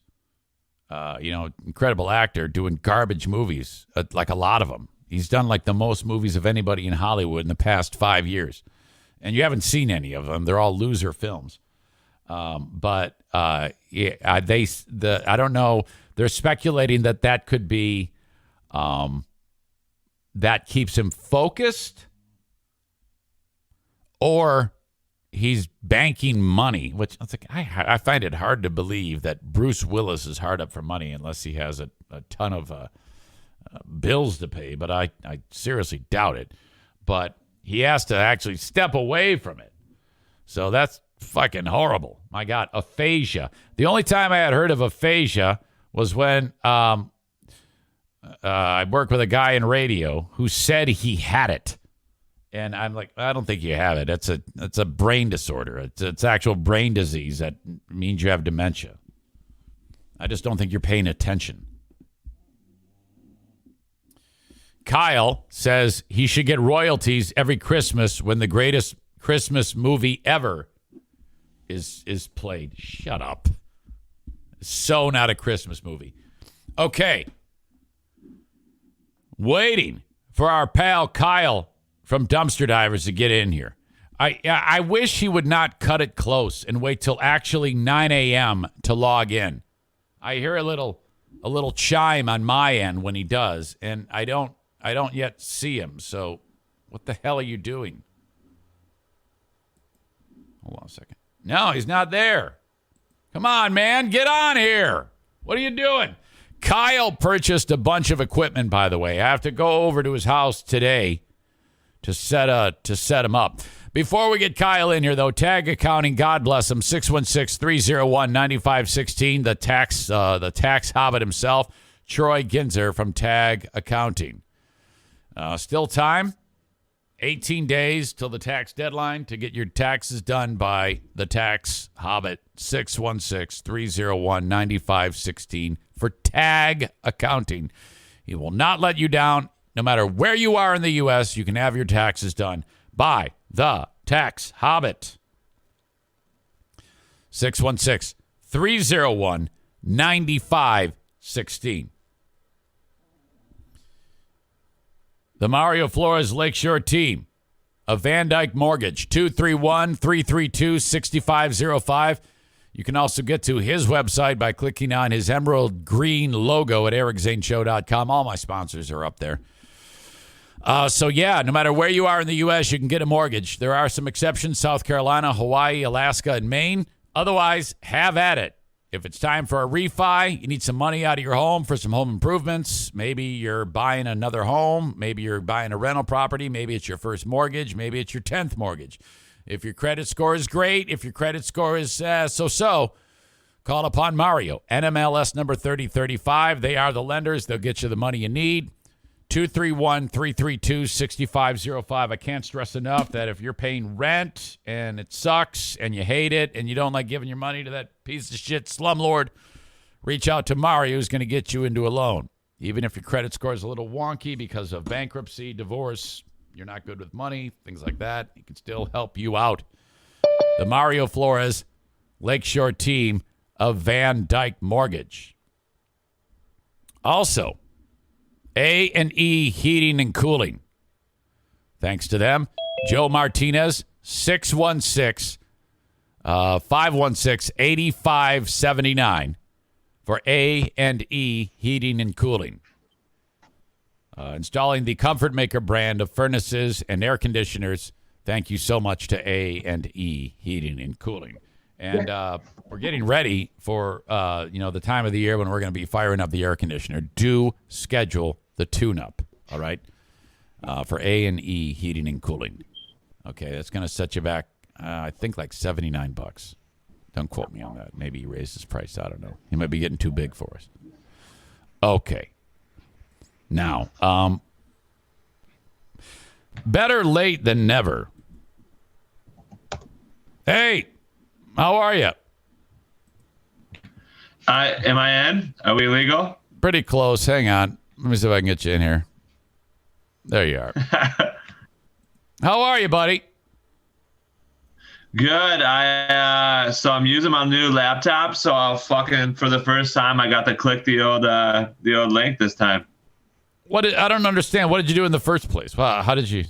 Incredible actor doing garbage movies, like a lot of them. He's done like the most movies of anybody in Hollywood in the past 5 years. And you haven't seen any of them. They're all loser films. I don't know. They're speculating that could be that keeps him focused, or he's banking money, which it's like I find it hard to believe that Bruce Willis is hard up for money unless he has a ton of bills to pay. But I seriously doubt it. But he has to actually step away from it. So that's fucking horrible. My God, aphasia. The only time I had heard of aphasia was when I worked with a guy in radio who said he had it. And I'm like, I don't think you have it. It's a brain disorder. It's actual brain disease that means you have dementia. I just don't think you're paying attention. Kyle says he should get royalties every Christmas when the greatest Christmas movie ever is played. Shut up. So not a Christmas movie. Okay. Waiting for our pal Kyle from Dumpster Divers to get in here. I wish he would not cut it close and wait till actually 9 a.m. to log in. I hear a little chime on my end when he does, and I don't yet see him. So what the hell are you doing? Hold on a second. No, he's not there. Come on, man. Get on here. What are you doing? Kyle purchased a bunch of equipment, by the way. I have to go over to his house today to set him up. Before we get Kyle in here, though, Tag Accounting, God bless him, 616-301-9516, the tax hobbit himself, Troy Ginzer from Tag Accounting. Still time, 18 days till the tax deadline to get your taxes done by the tax hobbit, 616-301-9516 for Tag Accounting. He will not let you down. No matter where you are in the U.S., you can have your taxes done by the Tax Hobbit. 616-301-9516. The Mario Flores Lakeshore team of Van Dyke Mortgage, 231-332-6505. You can also get to his website by clicking on his emerald green logo at ericzaneshow.com. All my sponsors are up there. So, yeah, no matter where you are in the U.S., you can get a mortgage. There are some exceptions, South Carolina, Hawaii, Alaska, and Maine. Otherwise, have at it. If it's time for a refi, you need some money out of your home for some home improvements. Maybe you're buying another home. Maybe you're buying a rental property. Maybe it's your first mortgage. Maybe it's your 10th mortgage. If your credit score is great, if your credit score is so-so, call upon Mario. NMLS number 3035. They are the lenders. They'll get you the money you need. 231-332-6505. I can't stress enough that if you're paying rent and it sucks and you hate it and you don't like giving your money to that piece of shit slumlord, reach out to Mario, who's going to get you into a loan. Even if your credit score is a little wonky because of bankruptcy, divorce, you're not good with money, things like that, he can still help you out. The Mario Flores Lakeshore team of Van Dyke Mortgage. Also, A&E Heating and Cooling. Thanks to them. Joe Martinez, 616-516-8579 for A&E Heating and Cooling. Installing the Comfort Maker brand of furnaces and air conditioners. Thank you so much to A&E Heating and Cooling. And we're getting ready for the time of the year when we're going to be firing up the air conditioner. Do schedule the tune-up, all right, for A&E Heating and Cooling. Okay, that's going to set you back, I think, like $79. Don't quote me on that. Maybe he raised his price. I don't know. He might be getting too big for us. Okay. Now, better late than never. Hey, how are you?
Am I in? Are we legal?
Pretty close. Hang on. Let me see if I can get you in here. There you are. How are you, buddy?
Good. So I'm using my new laptop. So I'll for the first time, I got to click the old link this time.
I don't understand. What did you do in the first place? How did you?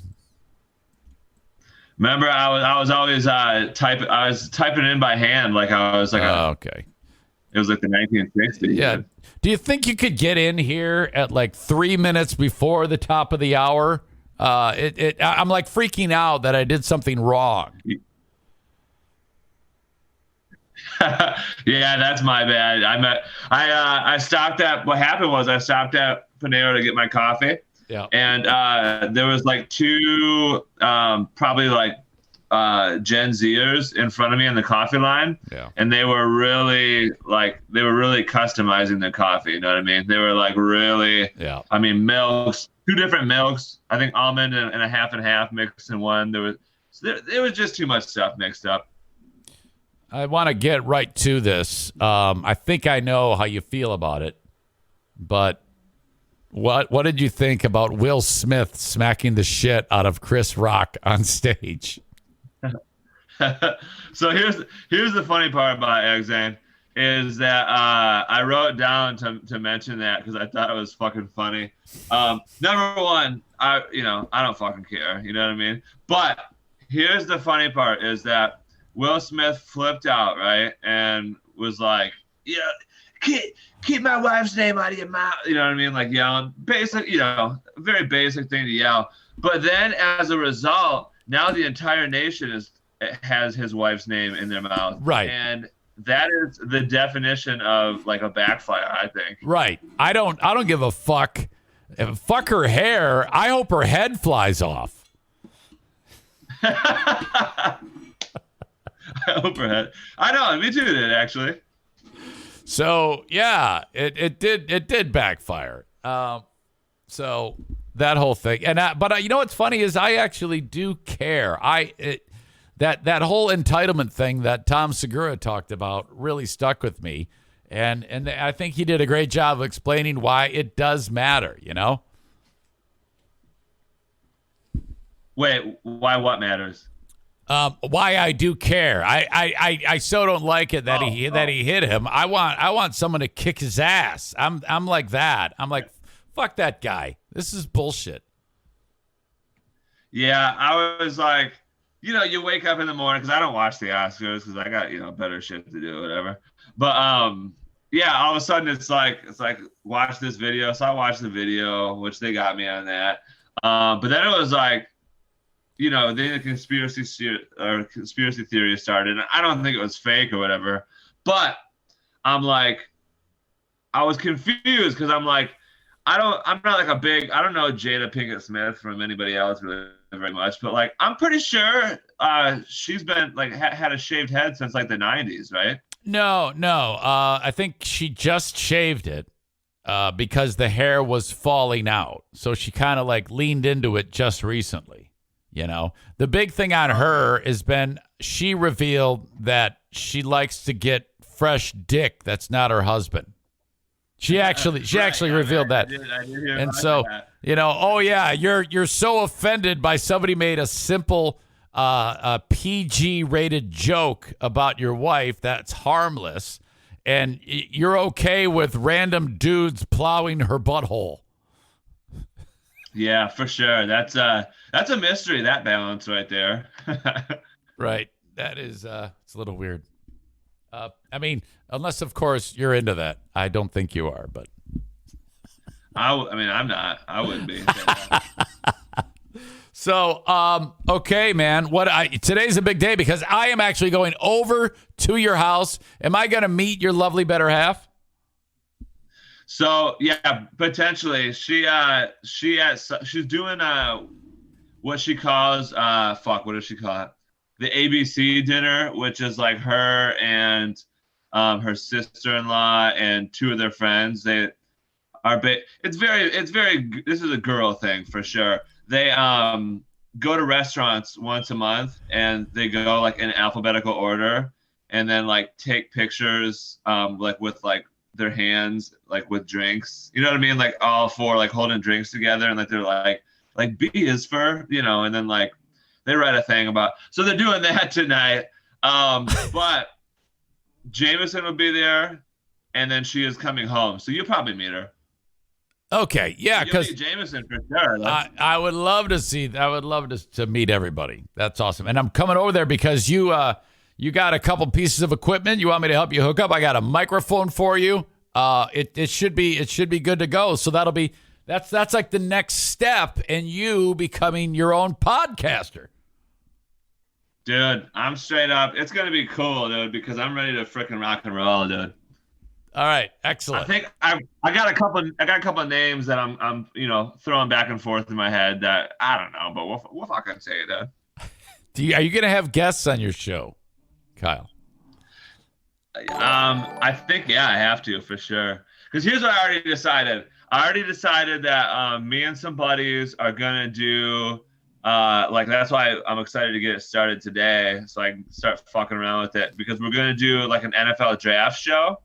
Remember, I was always typing. I was typing in by hand, like I was like.
Okay.
It was like the 1960s.
Yeah. Do you think you could get in here at like 3 minutes before the top of the hour? I'm like freaking out that I did something wrong.
Yeah, that's my bad. I stopped at. What happened was I stopped at Panera to get my coffee.
Yeah.
And there was like two, probably like Gen Zers in front of me in the coffee line.
Yeah. And
they were really customizing their coffee. You know what I mean? They were like really.
Yeah.
I mean, milks, 2 different milks. I think almond and a half and half mixed in one. There was just too much stuff mixed up.
I want to get right to this. I think I know how you feel about it, but what did you think about Will Smith smacking the shit out of Chris Rock on stage?
So here's the funny part about it, Zane, is that I wrote down to mention that because I thought it was fucking funny. Number one, I don't fucking care. You know what I mean? But here's the funny part is that Will Smith flipped out, right? And was like, yeah, keep my wife's name out of your mouth. You know what I mean? Like yelling. Basic, very basic thing to yell. But then as a result, now the entire nation is has his wife's name in their mouth.
Right.
And that is the definition of like a backfire, I think.
Right. I don't give a fuck. Fuck her hair. I hope her head flies off.
I hope her head. I know, me too did actually.
So yeah, it did backfire. So that whole thing, but you know what's funny is I actually do care. That whole entitlement thing that Tom Segura talked about really stuck with me, and I think he did a great job of explaining why it does matter. You know.
Wait, why? What matters?
Why I do care. I so don't like it that he hit him. I want someone to kick his ass. I'm like that. I'm like, fuck that guy. This is bullshit.
Yeah, I was like, you wake up in the morning because I don't watch the Oscars because I got better shit to do, whatever. But yeah, all of a sudden it's like watch this video. So I watched the video, which they got me on that. But then it was like, then the conspiracy theory started. And I don't think it was fake or whatever, but I'm like, I was confused because I'm like, I'm not like I don't know Jada Pinkett Smith from anybody else really very much, but like, I'm pretty sure she's been like had a shaved head since like the 90s, right?
No. I think she just shaved it because the hair was falling out. So she kind of like leaned into it just recently. The big thing on her has been she revealed that she likes to get fresh dick that's not her husband. She actually revealed that.
I did hear
and
about
so,
that.
oh yeah, you're so offended by somebody made a simple a PG rated joke about your wife that's harmless, and you're okay with random dudes plowing her butthole.
Yeah, for sure. That's a mystery, that balance right there.
Right. That is it's a little weird. I mean, unless of course you're into that. I don't think you are, but
I'm not. I wouldn't be.
So, okay, man. Today's a big day because I am actually going over to your house. Am I going to meet your lovely better half?
So yeah, potentially. She's doing what she calls what does she call it? The ABC dinner, which is like her and her sister-in-law and two of their friends. They are it's very this is a girl thing for sure. They go to restaurants once a month and they go like in alphabetical order and then like take pictures like with like their hands like with drinks, you know what I mean, like all four like holding drinks together and like they're like B is for and then like they write a thing about, so they're doing that tonight. But Jameson will be there and then she is coming home, so you'll probably meet her.
Okay, yeah, because
Jameson for sure.
I would love to see. I would love to meet everybody. That's awesome, and I'm coming over there because you got a couple pieces of equipment. You want me to help you hook up? I got a microphone for you. It should be good to go. So that's like the next step in you becoming your own podcaster.
Dude, I'm straight up. It's gonna be cool, dude, because I'm ready to freaking rock and roll, dude.
All right, excellent.
I think I got a couple of names that I'm throwing back and forth in my head that I don't know, but we'll fucking say it, dude.
Are you gonna have guests on your show, Kyle?
I think I have to for sure. Because here's what I already decided. I already decided that me and some buddies are gonna do that's why I'm excited to get it started today, so I can start fucking around with it, because we're gonna do like an NFL draft show.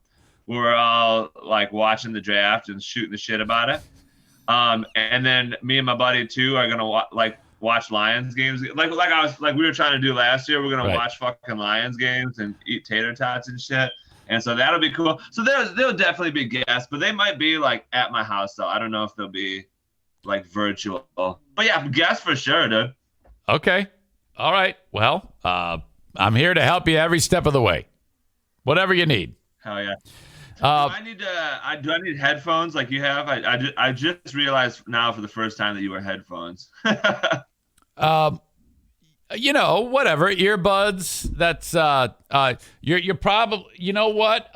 We're all like watching the draft and shooting the shit about it. And then me and my buddy too are gonna watch Lions games. Like we were trying to do last year. We're gonna watch fucking Lions games and eat tater tots and shit. And so that'll be cool. So there'll definitely be guests, but they might be like at my house though. I don't know if they'll be like virtual. But yeah, guests for sure, dude.
Okay. All right. Well, I'm here to help you every step of the way. Whatever you need.
Hell yeah. Do I need headphones like you have? I just realized now for the first time that you wear headphones.
whatever, earbuds. That's you're probably, you know what?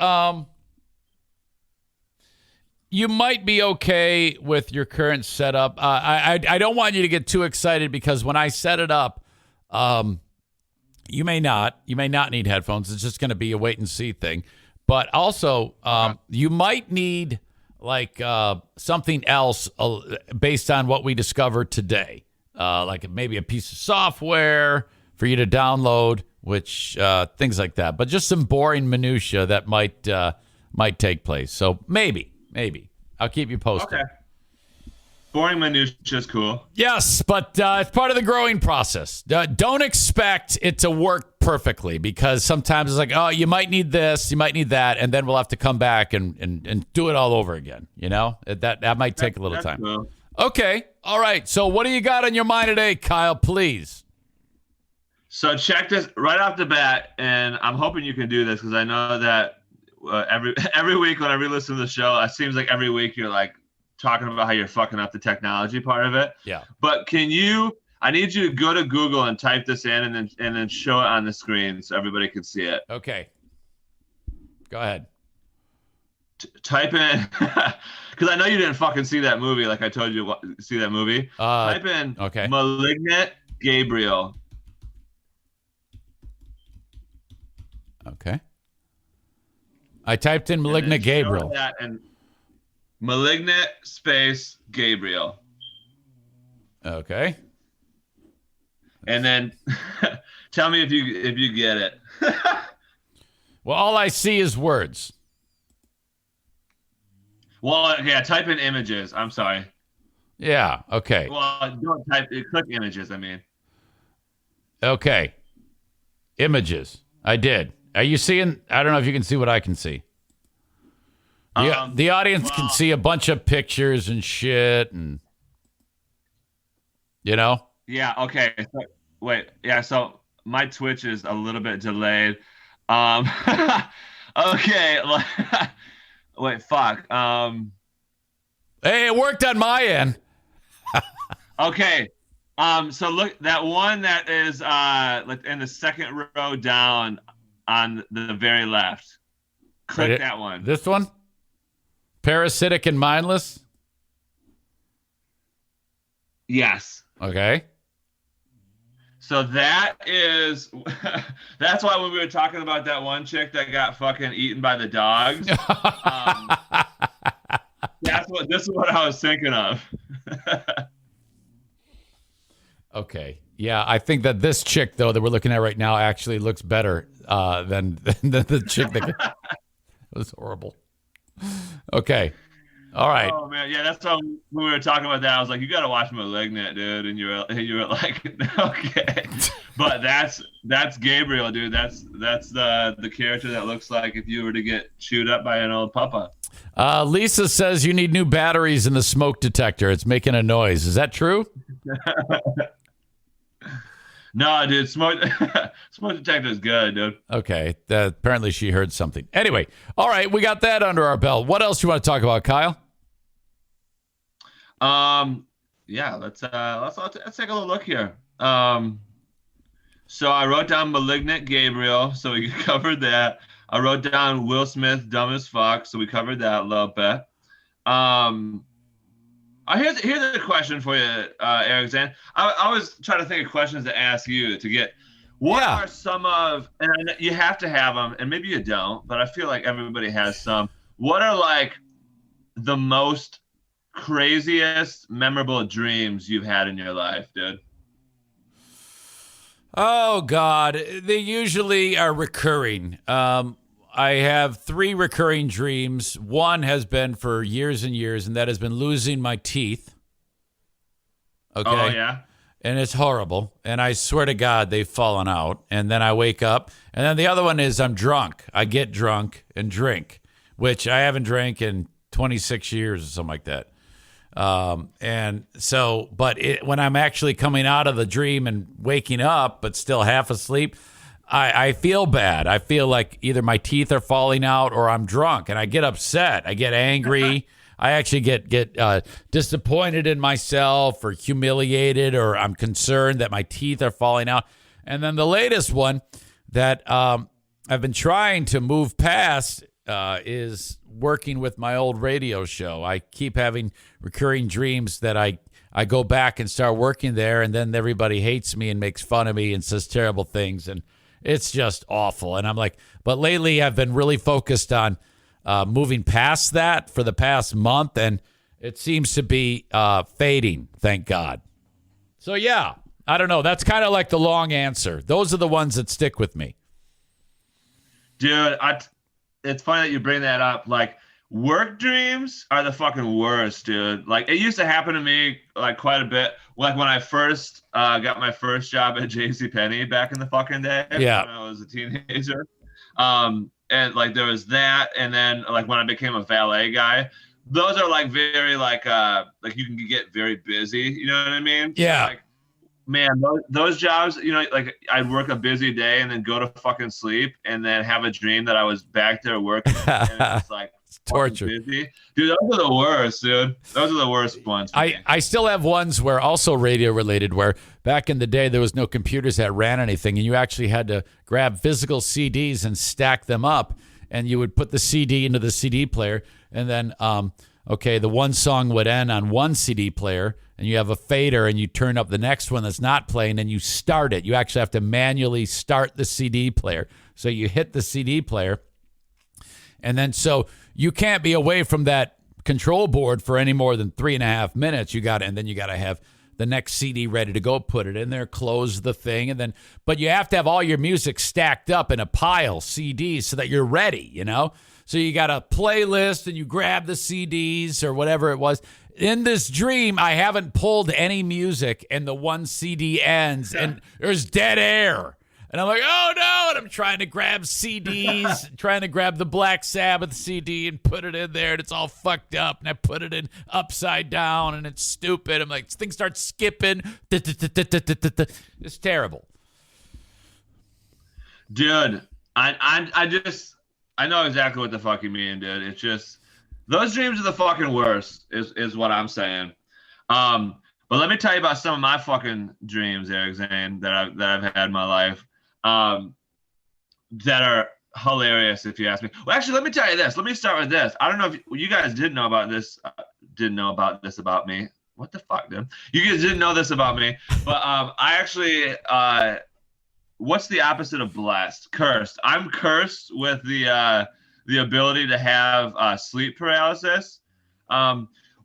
You might be okay with your current setup. I don't want you to get too excited because when I set it up, you may not need headphones. It's just going to be a wait and see thing. But also, you might need like something else based on what we discovered today. Like maybe a piece of software for you to download, which things like that. But just some boring minutia that might take place. So maybe I'll keep you posted.
Okay. Boring minutia is cool.
Yes, but it's part of the growing process. Don't expect it to work perfectly because sometimes it's like, oh, you might need this, you might need that, and then we'll have to come back and do it all over again. That might take a little time.
Cool.
Okay. All right. So what do you got on your mind today, Kyle, please?
So check this right off the bat, and I'm hoping you can do this because I know that every week when I re-listen to the show, it seems like every week you're like talking about how you're fucking up the technology part of it.
Yeah.
But I need you to go to Google and type this in and then show it on the screen so everybody can see it.
Okay. Go ahead.
Type in, because I know you didn't fucking see that movie like I told you to see that movie. Type in Malignant Gabriel.
Okay. I typed in Malignant Gabriel.
And Malignant space Gabriel.
Okay.
And then tell me if you get it.
Well, all I see is words.
Well, yeah, type in images. I'm sorry.
Yeah, okay.
Well, don't type, click images, I mean.
Okay. Images. I did. Are you seeing? I don't know if you can see what I can see. The audience can see a bunch of pictures and shit and,
Yeah, okay. So, wait, yeah, so my Twitch is a little bit delayed. Okay. Wait, fuck.
Hey, it worked on my end.
Okay. So look, that one that is like in the second row down on the very left. Click that one.
This one? Parasitic and mindless?
Yes.
Okay.
So that's why when we were talking about that one chick that got fucking eaten by the dogs, this is what I was thinking of. Okay.
Yeah, I think that this chick though that we're looking at right now actually looks better than the chick that it was horrible. Okay. All right.
Oh man, yeah, that's how when we were talking about that, I was like, you gotta watch Malignant, dude, and you were like, okay. But that's Gabriel, dude. That's the character that looks like if you were to get chewed up by an old papa.
Lisa says you need new batteries in the smoke detector. It's making a noise. Is that true?
No, dude, smoke detector is good, dude.
Okay. Apparently she heard something. Anyway, all right, we got that under our belt. What else you want to talk about, Kyle?
Yeah, let's take a little look here. So I wrote down Malignant Gabriel, so we covered that. I wrote down Will Smith, Dumb as Fuck, so we covered that a little bit. Here's the question for you, Eric Zane. I was trying to think of questions to ask you to get. What are some of, and I know you have to have them, and maybe you don't, but I feel like everybody has some. What are like the most craziest, memorable dreams you've had in your life, dude?
Oh, God. They usually are recurring. I have 3 recurring dreams. One has been for years and years, and that has been losing my teeth. Okay.
Oh, yeah?
And it's horrible. And I swear to God, they've fallen out. And then I wake up. And then the other one is I'm drunk. I get drunk and drink, which I haven't drank in 26 years or something like that. And so, but when I'm actually coming out of the dream and waking up, but still half asleep, I feel bad. I feel like either my teeth are falling out or I'm drunk, and I get upset. I get angry. I actually get disappointed in myself or humiliated, or I'm concerned that my teeth are falling out. And then the latest one that I've been trying to move past is working with my old radio show. I keep having recurring dreams that I go back and start working there, and then everybody hates me and makes fun of me and says terrible things, and it's just awful. And I'm like, but lately I've been really focused on moving past that for the past month, and it seems to be fading, thank God. So, yeah, I don't know. That's kind of like the long answer. Those are the ones that stick with me.
Dude, it's funny that you bring that up. Like, work dreams are the fucking worst, dude. Like, it used to happen to me, like, quite a bit. Like, when I first got my first job at JCPenney back in the fucking day.
Yeah.
When I was a teenager. And, like, there was that. And then, like, when I became a valet guy, those are, like, very, like you can get very busy. You know what I mean?
Yeah.
Like, man, those jobs, you know, like I'd work a busy day and then go to fucking sleep and then have a dream that I was back there working. And it's like
torture.
Busy. Dude, those are the worst, dude. Those are the worst ones.
I still have ones where also radio related, where back in the day there was no computers that ran anything, and you actually had to grab physical CDs and stack them up, and you would put the CD into the CD player, and then the one song would end on one CD player, and you have a fader, and you turn up the next one that's not playing, and you start it. You actually have to manually start the CD player. So you hit the CD player, and then so you can't be away from that control board for any more than 3.5 minutes. And then you got to have the next CD ready to go, put it in there, close the thing, and then, but you have to have all your music stacked up in a pile, CDs, so that you're ready, you know? So you got a playlist, and you grab the CDs or whatever it was. In this dream, I haven't pulled any music, and the one CD ends, and there's dead air. And I'm like, oh, no, and I'm trying to grab CDs, trying to grab the Black Sabbath CD and put it in there, and it's all fucked up, and I put it in upside down, and it's stupid. I'm like, things start skipping. It's terrible.
Dude, I know exactly what the fuck you mean, dude. It's just, those dreams are the fucking worst, is what I'm saying. But let me tell you about some of my fucking dreams, Eric Zane, that I've had in my life, that are hilarious, if you ask me. Well, actually, let me tell you this. Let me start with this. I don't know if you guys didn't know about this. About me. What the fuck, dude? You guys didn't know this about me, but I actually. What's the opposite of blessed? Cursed. I'm cursed with the ability to have sleep paralysis,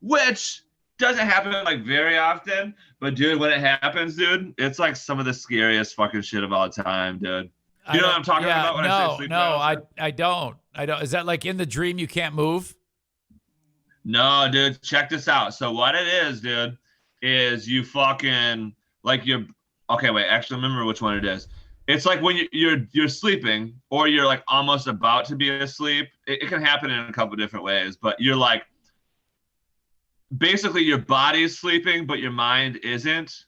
which doesn't happen like very often. But dude, when it happens, dude, it's like some of the scariest fucking shit of all time, dude. You know what I'm talking about when I say sleep paralysis?
I don't. Is that like in the dream you can't move?
No, dude. Check this out. So what it is, dude, is you fucking like you're. Okay, wait. Actually, remember which one it is. It's like when you're sleeping, or you're like almost about to be asleep. It can happen in a couple different ways, but you're like, basically your body's sleeping, but your mind isn't.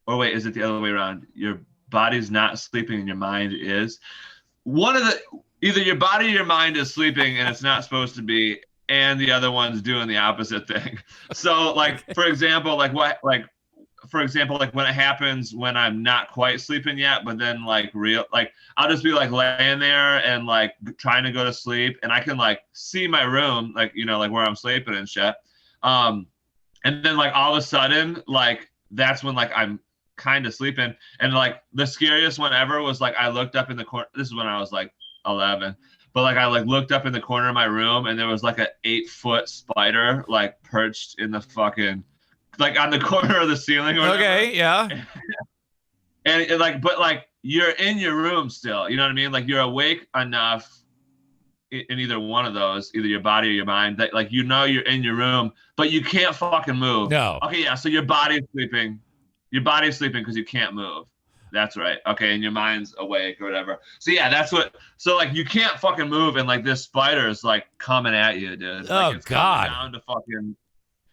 Or wait, is it the other way around? Your body's not sleeping and your mind is. Either your body or your mind is sleeping and it's not supposed to be, and the other one's doing the opposite thing. So like, for example, like when it happens when I'm not quite sleeping yet, but then like I'll just be like laying there and like trying to go to sleep, and I can like see my room, like, you know, like where I'm sleeping and shit. And then like all of a sudden, like that's when like I'm kind of sleeping, and like the scariest one ever was like I looked up in the corner. This is when I was like 11, but like I like looked up in the corner of my room, and there was like an 8-foot spider like perched in the fucking, like on the corner of the ceiling. Or
okay, yeah.
And like, but like you're in your room still, you know what I mean? Like you're awake enough in either one of those, either your body or your mind, that like, you know, you're in your room, but you can't fucking move.
No.
Okay, yeah. So your body's sleeping. Your body's sleeping because you can't move. That's right. Okay, and your mind's awake or whatever. So yeah, so like you can't fucking move, and like this spider is like coming at you, dude. Like, it's
God.
coming down to fucking.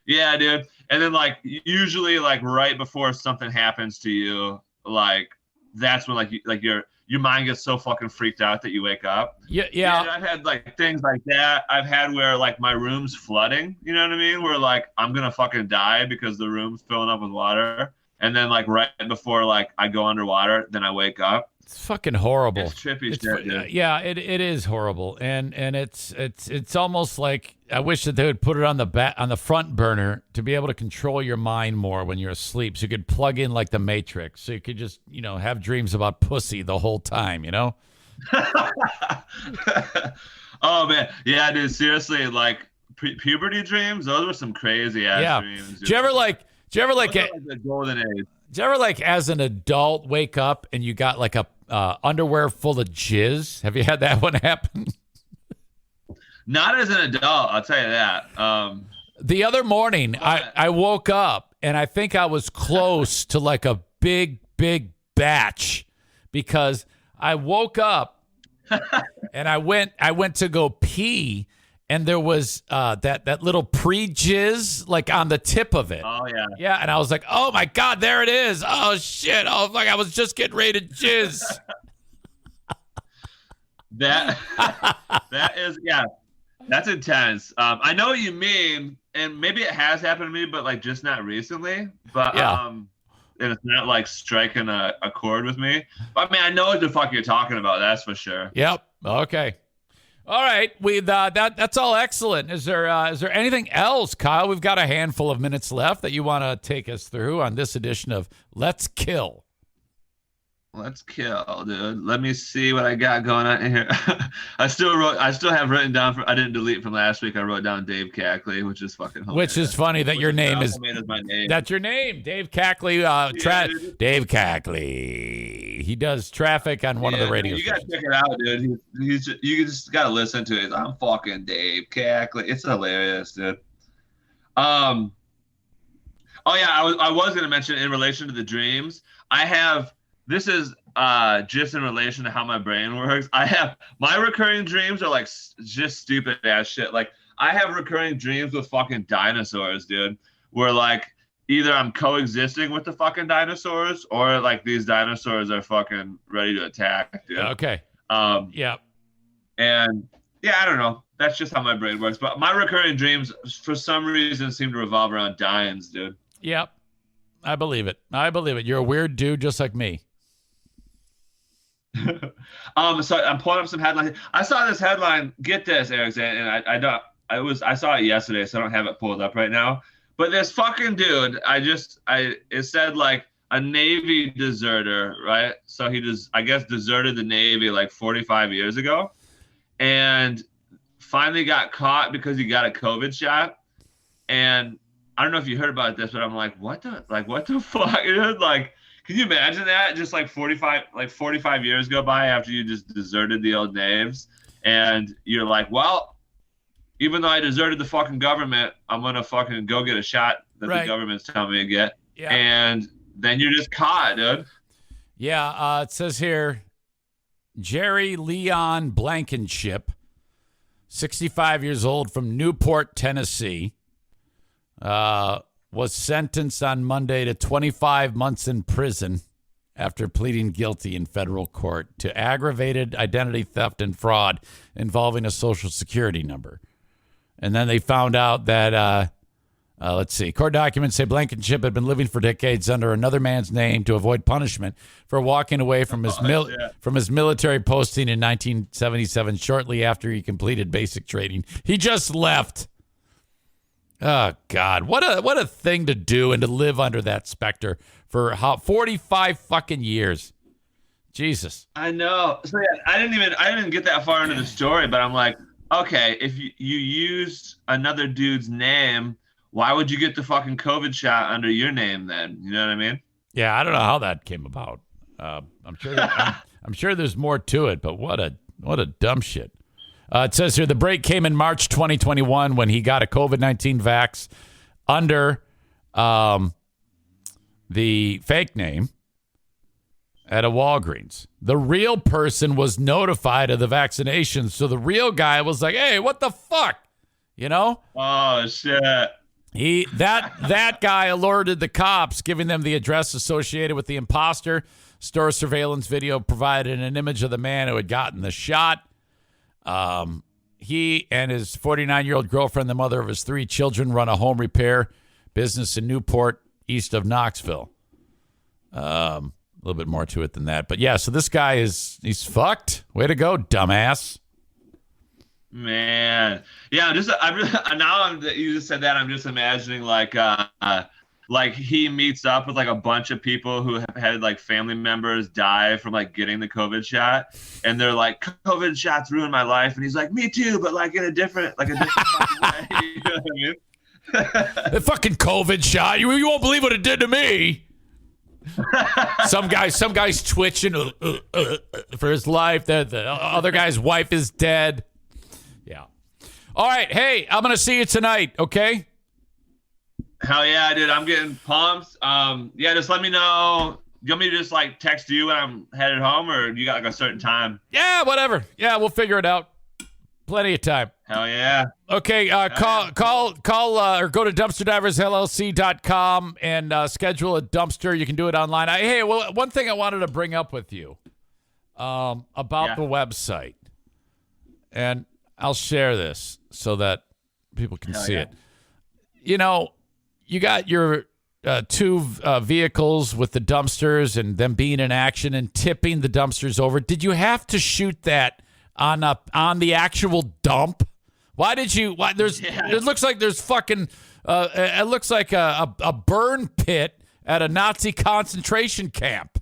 Yeah, dude. And then like usually like right before something happens to you, like that's when like your mind gets so fucking freaked out that you wake up.
Yeah.
And I've had like things like that. I've had where like my room's flooding, you know what I mean? Where like I'm gonna fucking die because the room's filling up with water, and then like right before like I go underwater, then I wake up.
It's fucking horrible.
It's trippy shit, dude.
Yeah, it is horrible, and it's almost like I wish that they would put it on the front burner to be able to control your mind more when you're asleep, so you could plug in like the Matrix, so you could just have dreams about pussy the whole time,
Oh man, yeah, dude. Seriously, like puberty dreams. Those were some crazy ass dreams. Dude.
Did you ever like
the golden age?
Did you ever, like, as an adult, wake up and you got, like, a underwear full of jizz? Have you had that one happen?
Not as an adult, I'll tell you that.
The other morning, I woke up, and I think I was close to, like, a big, big batch because I woke up, and I went to go pee, and there was that little pre-jizz, like, on the tip of it.
Oh, yeah.
Yeah, and I was like, oh, my God, there it is. Oh, shit. Oh, fuck, I was just getting ready to jizz.
That is, yeah, that's intense. I know what you mean, and maybe it has happened to me, but, like, just not recently. But, and it's not, like, striking a chord with me. But, I mean, I know what the fuck you're talking about, that's for sure.
Yep. Okay. All right, that's all excellent. Is there anything else, Kyle? We've got a handful of minutes left that you want to take us through on this edition of Let's Kill.
Let's kill, dude. Let me see what I got going on in here. I still have written down I didn't delete from last week. I wrote down Dave Cackley, which is fucking hilarious.
Which is funny that your name is
my name.
That's your name, Dave Cackley. Dave Cackley. He does traffic on one of the radio
You gotta
stations.
check it out, dude. You just gotta listen to it. I'm fucking Dave Cackley. It's hilarious, dude. Oh yeah, I was gonna mention in relation to the dreams. This is just in relation to how my brain works. My recurring dreams are like just stupid ass shit. Like I have recurring dreams with fucking dinosaurs, dude. Where like either I'm coexisting with the fucking dinosaurs or like these dinosaurs are fucking ready to attack, dude.
Okay. Yeah.
And yeah, I don't know. That's just how my brain works. But my recurring dreams, for some reason, seem to revolve around dyings, dude.
Yep. I believe it. You're a weird dude just like me.
So I'm pulling up some headlines. I saw this headline. Get this, Eric, and I saw it yesterday, so I don't have it pulled up right now. But this fucking dude, it said like a Navy deserter, right? So he I guess deserted the Navy like 45 years ago, and finally got caught because he got a COVID shot. And I don't know if you heard about this, but I'm like, what the fuck, dude? Like, can you imagine that? Just like 45 years go by after you just deserted the old naves, and you're like, well, even though I deserted the fucking government, I'm gonna fucking go get a shot that the government's telling me to get. Yeah. And then you're just caught, dude.
Yeah, it says here, Jerry Leon Blankenship, 65 years old from Newport, Tennessee, was sentenced on Monday to 25 months in prison after pleading guilty in federal court to aggravated identity theft and fraud involving a Social Security number. And then they found out that, court documents say Blankenship had been living for decades under another man's name to avoid punishment for walking away from his military posting in 1977, shortly after he completed basic training. He just left. Oh, God, what a thing to do and to live under that specter for 45 fucking years. Jesus.
I know. So yeah, I didn't get that far into the story, but I'm like, okay, if you used another dude's name, why would you get the fucking COVID shot under your name then? You know what I mean?
Yeah, I don't know how that came about. I'm sure there's more to it, but what a dumb shit. It says here the break came in March 2021 when he got a COVID-19 vax under the fake name at a Walgreens. The real person was notified of the vaccination, so the real guy was like, "Hey, what the fuck?" You know?
Oh shit.
That guy alerted the cops, giving them the address associated with the imposter. Store surveillance video provided an image of the man who had gotten the shot. He and his 49-year-old girlfriend, the mother of his 3 children, run a home repair business in Newport, east of Knoxville. A little bit more to it than that. But yeah, so this guy he's fucked. Way to go, dumbass.
Man. Yeah, you just said that, I'm just imagining like he meets up with like a bunch of people who have had like family members die from like getting the COVID shot, and they're like, COVID shots ruined my life, and he's like, me too, but like in a different fucking way. You know what I mean?
The fucking COVID shot. You won't believe what it did to me. Some guy's twitching for his life. The other guy's wife is dead. Yeah. All right. Hey, I'm gonna see you tonight. Okay.
Hell yeah, dude. I'm getting pumped. Yeah, just let me know. You want me to just like text you when I'm headed home, or you got like a certain time?
Yeah, whatever. Yeah, we'll figure it out. Plenty of time.
Hell yeah.
Okay, call or go to dumpsterdiversllc.com and schedule a dumpster. You can do it online. One thing I wanted to bring up with you about the website, and I'll share this so that people can see it. You know, you got your two vehicles with the dumpsters and them being in action and tipping the dumpsters over. Did you have to shoot that on the actual dump? Why did you? Why it looks like there's fucking. It looks like a burn pit at a Nazi concentration camp.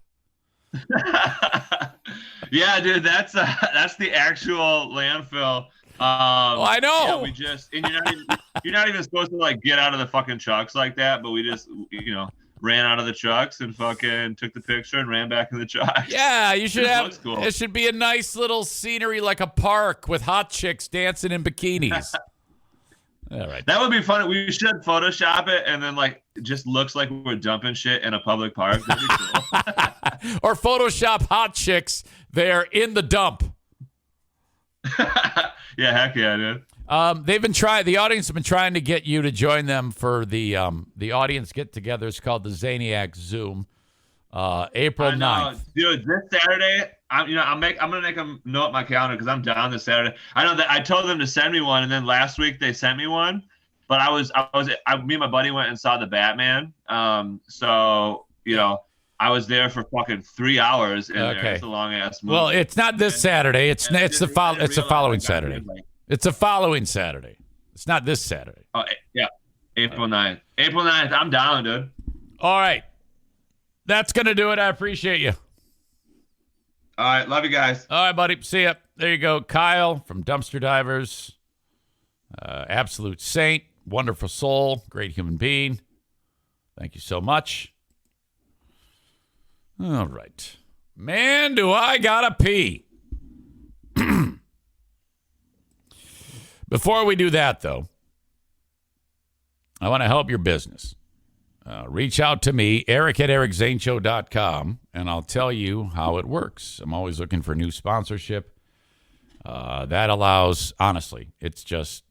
Yeah, dude, that's the actual landfill.
I know.
Yeah, we just, and you're not even supposed to like get out of the fucking trucks like that, but we just ran out of the trucks and fucking took the picture and ran back in the trucks.
Yeah, you should have.
Cool.
It should be a nice little scenery, like a park with hot chicks dancing in bikinis. All right,
that would be fun. We should Photoshop it, and then like it just looks like we're dumping shit in a public park. That'd be cool.
Or Photoshop hot chicks there in the dump.
Yeah, heck yeah, dude.
The audience have been trying to get you to join them for the audience get-together. It's called the Zaniac Zoom, April 9th.
Dude, this Saturday, I'm gonna make a note on my calendar because I'm down this Saturday. I know that I told them to send me one, and then last week they sent me one, but me and my buddy went and saw the Batman. So I was there for fucking 3 hours.
Okay.
It's a long ass movie.
Well, it's not this Saturday. It's the following Saturday. It's a following Saturday. It's not this Saturday.
Oh, yeah. April 9th. April 9th. I'm down, dude.
All right. That's going to do it. I appreciate you.
All right. Love you guys.
All right, buddy. See ya. There you go. Kyle from Dumpster Divers. Absolute saint. Wonderful soul. Great human being. Thank you so much. All right. Man, do I gotta pee. Before we do that, though, I want to help your business. Reach out to me, eric@ericzaneshow.com, and I'll tell you how it works. I'm always looking for new sponsorship. That allows, honestly, it's just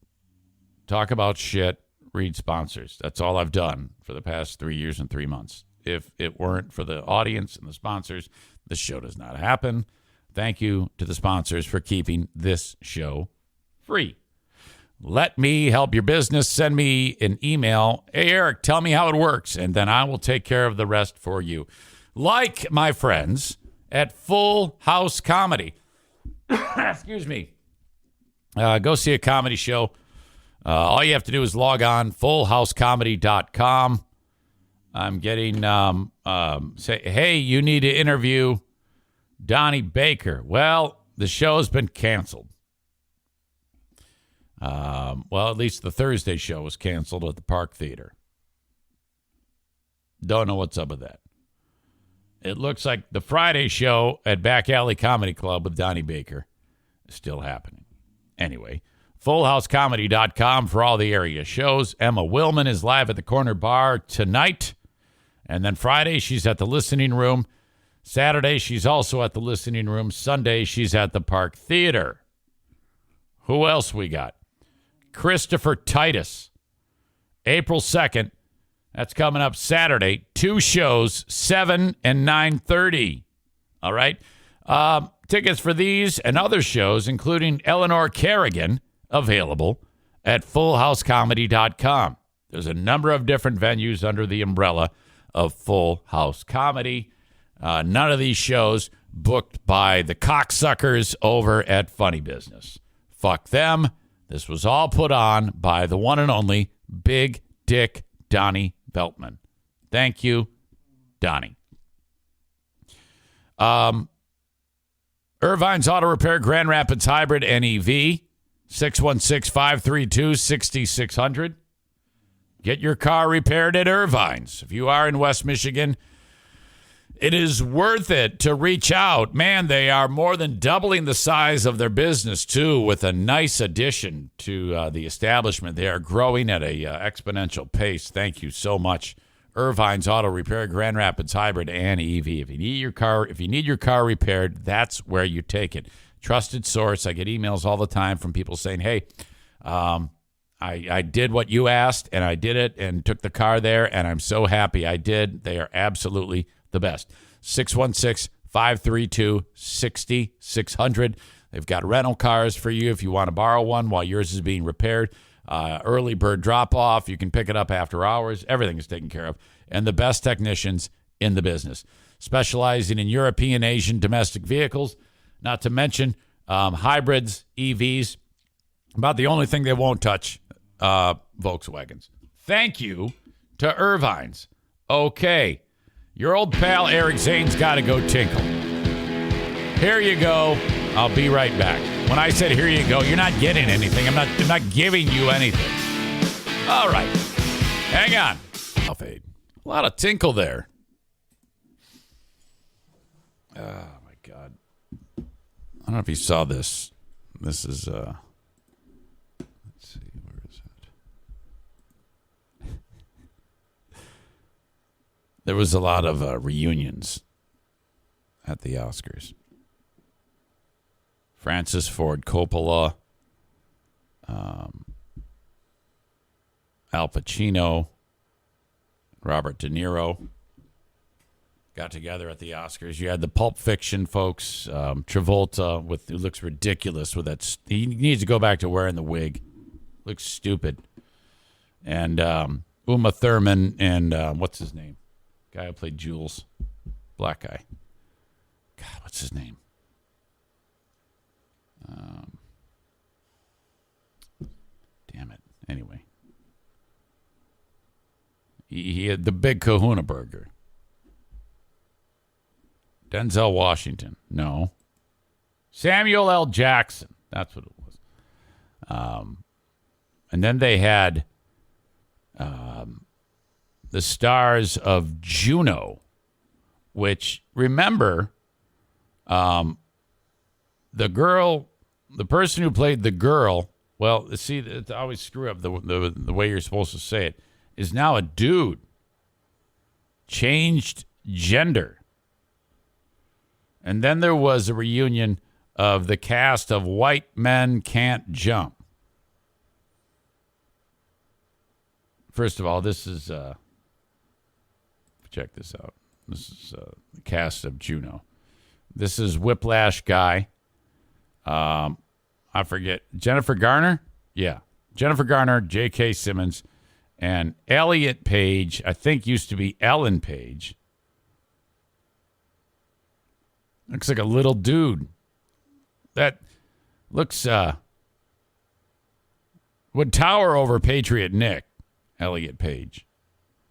talk about shit, read sponsors. That's all I've done for the past 3 years and 3 months. If it weren't for the audience and the sponsors, this show does not happen. Thank you to the sponsors for keeping this show free. Let me help your business. Send me an email. Hey, Eric, tell me how it works, and then I will take care of the rest for you. Like my friends at Full House Comedy. Excuse me. Go see a comedy show. All you have to do is log on, fullhousecomedy.com. I'm getting, say, hey, you need to interview Donnie Baker. Well, the show's been canceled. Well, at least the Thursday show was canceled at the Park Theater. Don't know what's up with that. It looks like the Friday show at Back Alley Comedy Club with Donnie Baker is still happening. Anyway, fullhousecomedy.com for all the area shows. Emma Willman is live at the Corner Bar tonight. And then Friday, she's at the Listening Room. Saturday, she's also at the Listening Room. Sunday, she's at the Park Theater. Who else we got? Christopher Titus. April 2nd. That's coming up Saturday. 2 shows, 7 and 9:30. All right? Tickets for these and other shows, including Eleanor Kerrigan, available at fullhousecomedy.com. There's a number of different venues under the umbrella of Full House comedy. None of these shows booked by the cocksuckers over at Funny Business. Fuck them. This was all put on by the one and only Big Dick Donnie Beltman. Thank you, Donnie. Irvine's Auto Repair, Grand Rapids Hybrid NEV, 616-532-6600. Get your car repaired at Irvine's. If you are in West Michigan, it is worth it to reach out. Man, they are more than doubling the size of their business, too, with a nice addition to the establishment. They are growing at a exponential pace. Thank you so much. Irvine's Auto Repair, Grand Rapids Hybrid and EV. If you need your car repaired, that's where you take it. Trusted source. I get emails all the time from people saying, hey, I did what you asked, and I did it and took the car there, and I'm so happy I did. They are absolutely the best. 616-532-6600. They've got rental cars for you if you want to borrow one while yours is being repaired. Early bird drop-off. You can pick it up after hours. Everything is taken care of. And the best technicians in the business. Specializing in European, Asian, domestic vehicles. Not to mention hybrids, EVs. About the only thing they won't touch, Volkswagens. Thank you to Irvine's. Okay. Your old pal Eric Zane's got to go tinkle. Here you go. I'll be right back. When I said here you go, you're not getting anything. I'm not giving you anything. All right. Hang on. I'll fade. A lot of tinkle there. Oh, my God. I don't know if you saw this. This is, let's see, where is it? There was a lot of reunions at the Oscars. Francis Ford Coppola, Al Pacino, Robert De Niro got together at the Oscars. You had the Pulp Fiction folks, Travolta, who looks ridiculous with that. He needs to go back to wearing the wig. Looks stupid. And Uma Thurman and what's his name? Guy who played Jules. Black guy. God, what's his name? Damn it. Anyway. He had the big kahuna burger. Denzel Washington. No. Samuel L. Jackson. That's what it was. And then they had the stars of Juno, which, remember, the person who played the girl, well, see, I always screw up the way you're supposed to say it, is now a dude. Changed gender. And then there was a reunion of the cast of White Men Can't Jump. First of all, this is, check this out. This is the cast of Juno. This is Whiplash guy. I forget. Jennifer Garner? Yeah. Jennifer Garner, J.K. Simmons, and Elliot Page, I think used to be Ellen Page. Looks like a little dude. That looks, would tower over Patriot Nick, Elliot Page.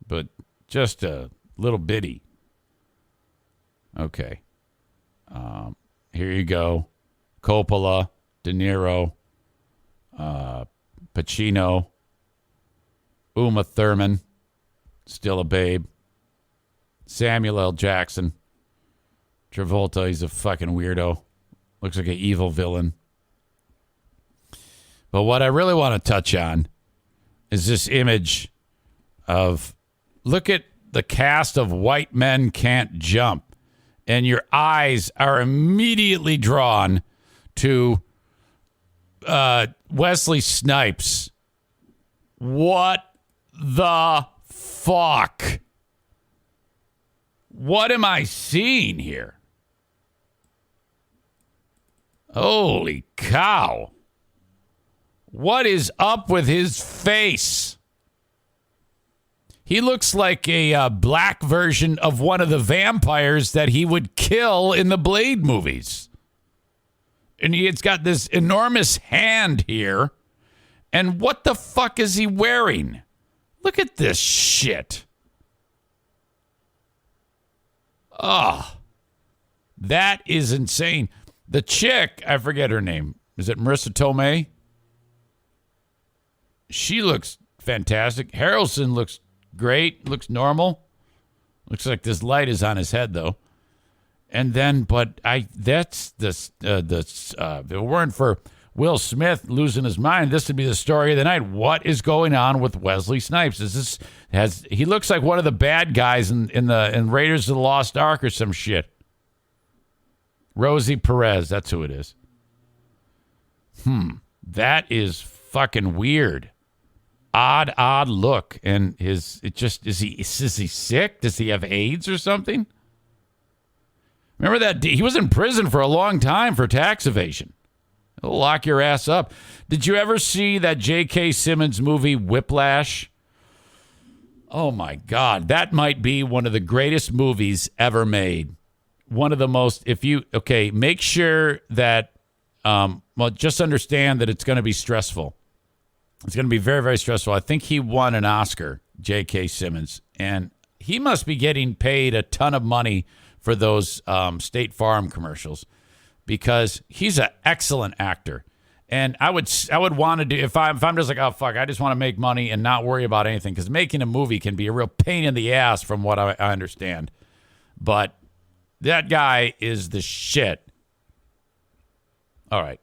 But just a little bitty. Okay. Here you go. Coppola, De Niro, Pacino, Uma Thurman, still a babe, Samuel L. Jackson, Travolta, he's a fucking weirdo. Looks like an evil villain. But what I really want to touch on is this image of, look at the cast of White Men Can't Jump, and your eyes are immediately drawn to Wesley Snipes. What the fuck? What am I seeing here? Holy cow. What is up with his face? He looks like a black version of one of the vampires that he would kill in the Blade movies. And it's got this enormous hand here. And what the fuck is he wearing? Look at this shit. Oh, that is insane. The chick, I forget her name. Is it Marissa Tomei? She looks fantastic. Harrelson looks great. Looks normal. Looks like this light is on his head, though. And then, if it weren't for Will Smith losing his mind, this would be the story of the night. What is going on with Wesley Snipes? He looks like one of the bad guys in Raiders of the Lost Ark or some shit. Rosie Perez, that's who it is. That is fucking weird. Odd look. And is he sick? Does he have AIDS or something? Remember that he was in prison for a long time for tax evasion. It'll lock your ass up. Did you ever see that J.K. Simmons movie Whiplash? Oh my God, that might be one of the greatest movies ever made. One of the most, make sure that, just understand that it's going to be stressful. It's going to be very, very stressful. I think he won an Oscar, J.K. Simmons, and he must be getting paid a ton of money for those State Farm commercials because he's an excellent actor. And I would want to do, if I'm just like, oh, fuck, I just want to make money and not worry about anything, because making a movie can be a real pain in the ass from what I understand. But that guy is the shit. All right.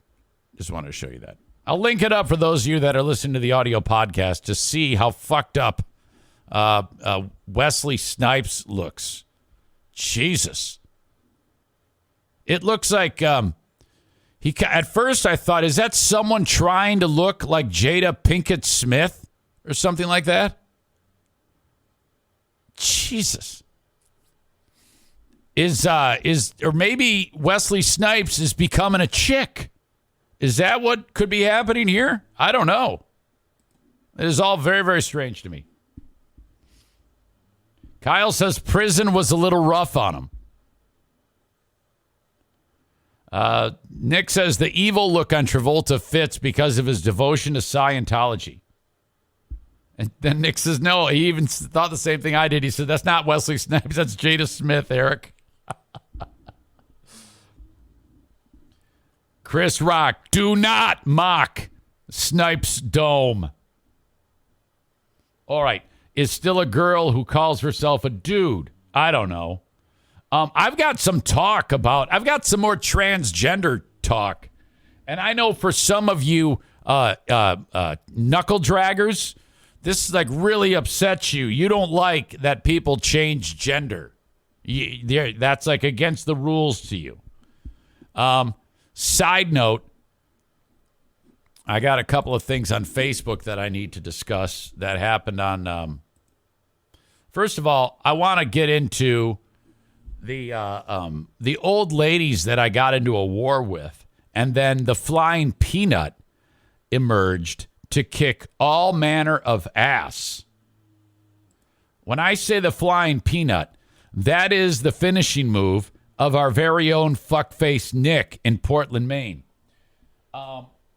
Just wanted to show you that. I'll link it up for those of you that are listening to the audio podcast to see how fucked up Wesley Snipes looks. Jesus. It looks like at first I thought, is that someone trying to look like Jada Pinkett Smith or something like that? Jesus. Or maybe Wesley Snipes is becoming a chick. Is that what could be happening here? I don't know. It is all very, very strange to me. Kyle says prison was a little rough on him. Nick says the evil look on Travolta fits because of his devotion to Scientology. And then Nick says, no, he even thought the same thing I did. He said, that's not Wesley Snipes. That's Jada Smith, Eric. Chris Rock, do not mock Snipes' dome. All right. Is still a girl who calls herself a dude. I don't know. I've got some more transgender talk. And I know for some of you knuckle draggers, this like really upsets you. You don't like that people change gender. That's like against the rules to you. Side note, I got a couple of things on Facebook that I need to discuss that happened on. First of all, I want to get into the old ladies that I got into a war with, and then the flying peanut emerged to kick all manner of ass. When I say the flying peanut, that is the finishing move of our very own fuckface Nick in Portland, Maine.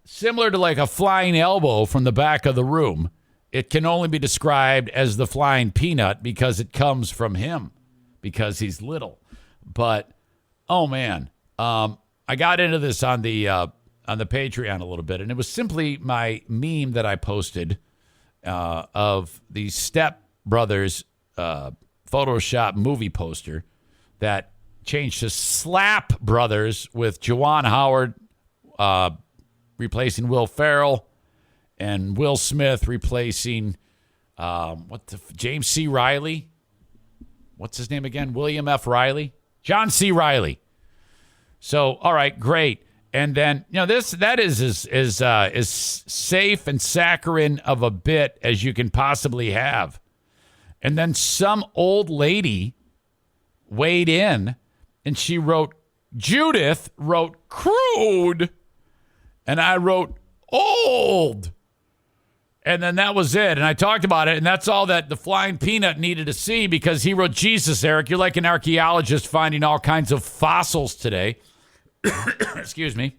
Similar to like a flying elbow from the back of the room, it can only be described as the flying peanut because it comes from him, because he's little. But, oh man, I got into this on the Patreon a little bit, and it was simply my meme that I posted of the Step Brothers Photoshop movie poster that changed to Slap Brothers with Juwan Howard replacing Will Ferrell and Will Smith replacing James C. Riley. What's his name again? William F. Riley? John C. Riley. So, all right, great. And then, that is as safe and saccharine of a bit as you can possibly have. And then some old lady weighed in, and she wrote, Judith wrote crude, and I wrote old. And then that was it. And I talked about it, and that's all that the Flying Peanut needed to see because he wrote, Jesus, Eric, you're like an archaeologist finding all kinds of fossils today. Excuse me.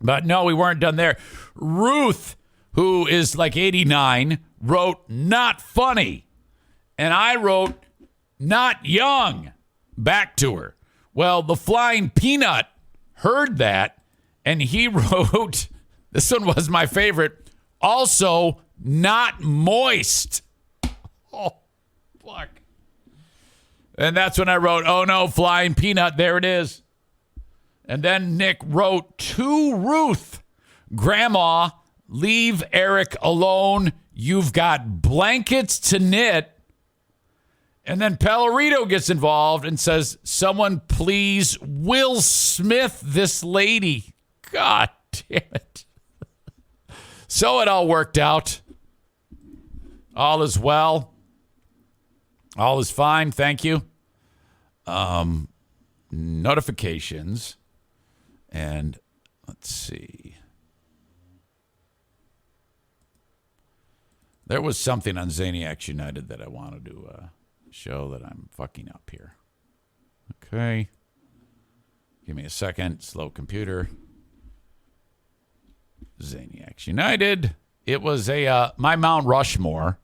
But no, we weren't done there. Ruth, who is like 89, wrote, not funny. And I wrote, not young, back to her. Well, the Flying Peanut heard that, and he wrote, this one was my favorite, also, not moist. Oh, fuck. And that's when I wrote, oh no, Flying Peanut, there it is. And then Nick wrote, to Ruth, Grandma, leave Eric alone. You've got blankets to knit. And then Pellerito gets involved and says, someone please Will Smith this lady. God damn it. So it all worked out. All is well. All is fine. Thank you. Notifications. And let's see. There was something on Zaniacs United that I wanted to show that I'm fucking up here. Okay. Give me a second. Slow computer. Zaniacs United. It was a my Mount Rushmore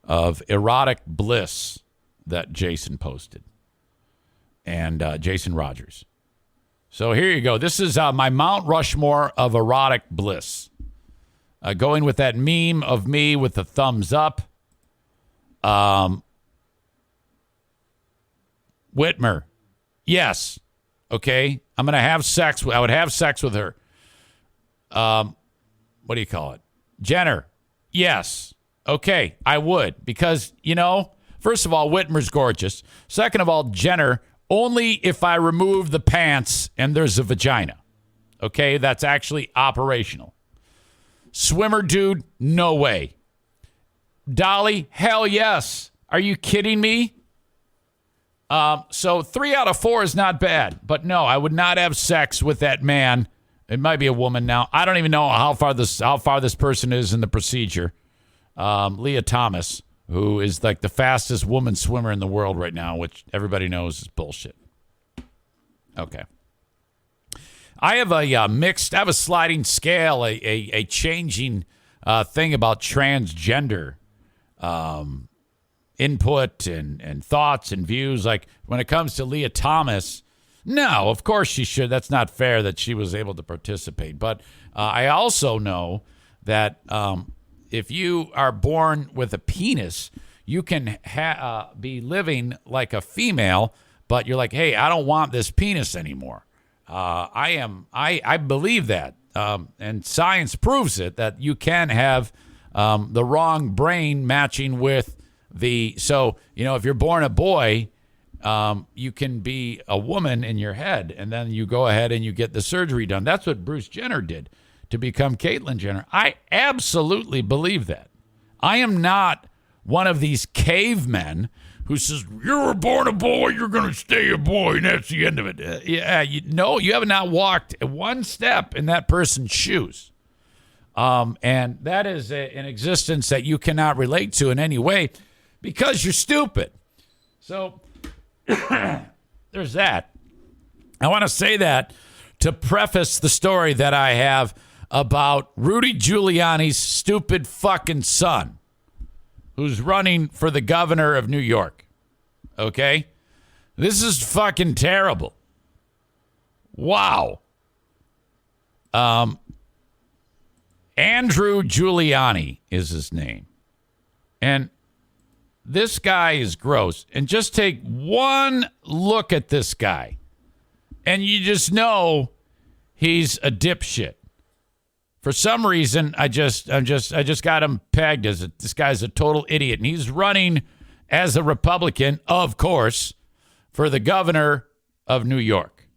of erotic bliss that Jason posted. And Jason Rogers. So here you go. This is my Mount Rushmore of erotic bliss. Going with that meme of me with the thumbs up. Whitmer. Yes. Okay. I'm going to have sex. I would have sex with her. What do you call it? Jenner. Yes. Okay. I would. Because, you know, first of all, Whitmer's gorgeous. Second of all, Jenner, only if I remove the pants and there's a vagina. Okay. That's actually operational. Swimmer dude, no way. Dolly, hell yes. Are you kidding me? So 3 out of 4 is not bad. But no, I would not have sex with that man. It might be a woman now. I don't even know how far this person is in the procedure. Leah Thomas, who is like the fastest woman swimmer in the world right now, which everybody knows is bullshit. Okay. I have a sliding scale, a changing thing about transgender input and thoughts and views. Like when it comes to Leah Thomas, no, of course she should. That's not fair that she was able to participate. But I also know that if you are born with a penis, you can be living like a female, but you're like, hey, I don't want this penis anymore. I believe that, and science proves it, that you can have the wrong brain matching with so, you know, if you're born a boy, you can be a woman in your head, and then you go ahead and you get the surgery done. That's what Bruce Jenner did to become Caitlyn Jenner. I absolutely believe that. I am not one of these cavemen who says, you were born a boy, you're going to stay a boy, and that's the end of it. You have not walked one step in that person's shoes. And that is an existence that you cannot relate to in any way because you're stupid. So there's that. I want to say that to preface the story that I have about Rudy Giuliani's stupid fucking son, who's running for the governor of New York. Okay? This is fucking terrible. Wow. Andrew Giuliani is his name. And this guy is gross. And just take one look at this guy, and you just know he's a dipshit. For some reason, I just got him pegged as this guy's a total idiot, and he's running as a Republican, of course, for the governor of New York.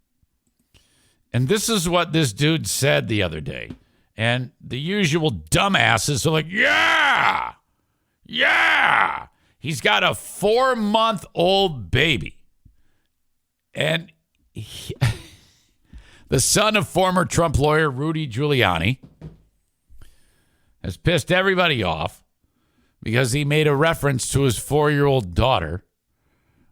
And this is what this dude said the other day. And the usual dumbasses are like, yeah. He's got a 4-month-old baby. And the son of former Trump lawyer Rudy Giuliani has pissed everybody off because he made a reference to his 4-year-old daughter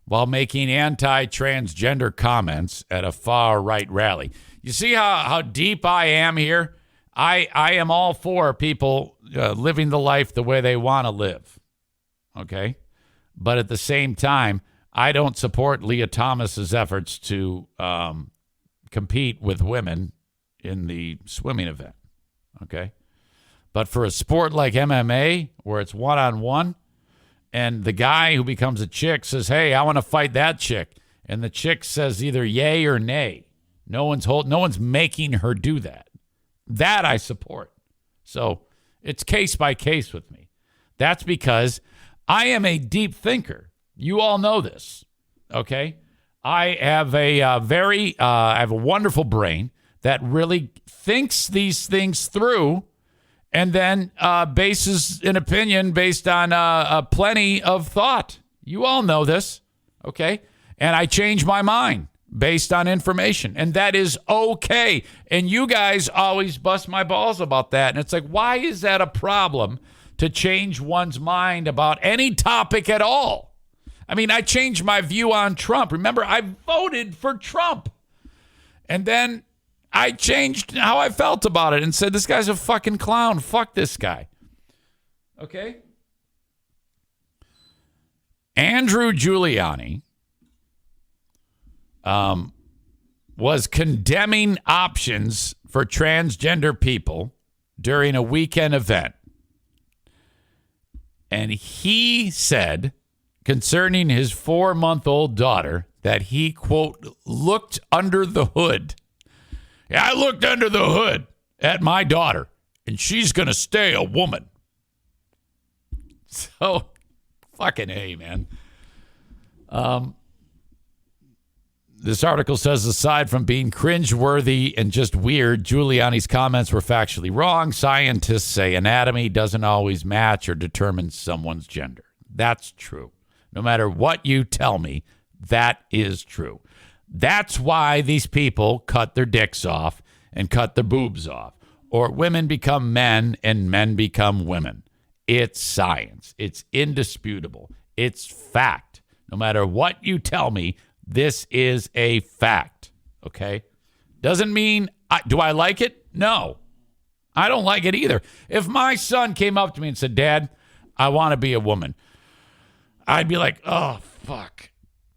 while making anti-transgender comments at a far-right rally. You see how deep I am here? I am all for people living the life the way they want to live, okay? But at the same time, I don't support Leah Thomas's efforts to compete with women in the swimming event, okay? But for a sport like MMA, where it's one-on-one, and the guy who becomes a chick says, hey, I want to fight that chick, and the chick says either yay or nay. No one's making her do that. That I support. So it's case by case with me. That's because I am a deep thinker. You all know this, okay? I have I have a wonderful brain that really thinks these things through and then bases an opinion based on plenty of thought. You all know this, okay? And I change my mind based on information, and that is okay. And you guys always bust my balls about that. And it's like, why is that a problem to change one's mind about any topic at all? I mean, I changed my view on Trump. Remember, I voted for Trump. And then I changed how I felt about it and said, this guy's a fucking clown. Fuck this guy. Okay? Andrew Giuliani was condemning options for transgender people during a weekend event. And he said, concerning his 4-month-old daughter, that he, quote, looked under the hood. Yeah, I looked under the hood at my daughter, and she's going to stay a woman. So, fucking A, man. This article says, aside from being cringeworthy and just weird, Giuliani's comments were factually wrong. Scientists say anatomy doesn't always match or determine someone's gender. That's true. No matter what you tell me, that is true. That's why these people cut their dicks off and cut their boobs off. Or women become men and men become women. It's science. It's indisputable. It's fact. No matter what you tell me, this is a fact, okay? Doesn't mean, do I like it? No, I don't like it either. If my son came up to me and said, Dad, I want to be a woman, I'd be like, oh, fuck.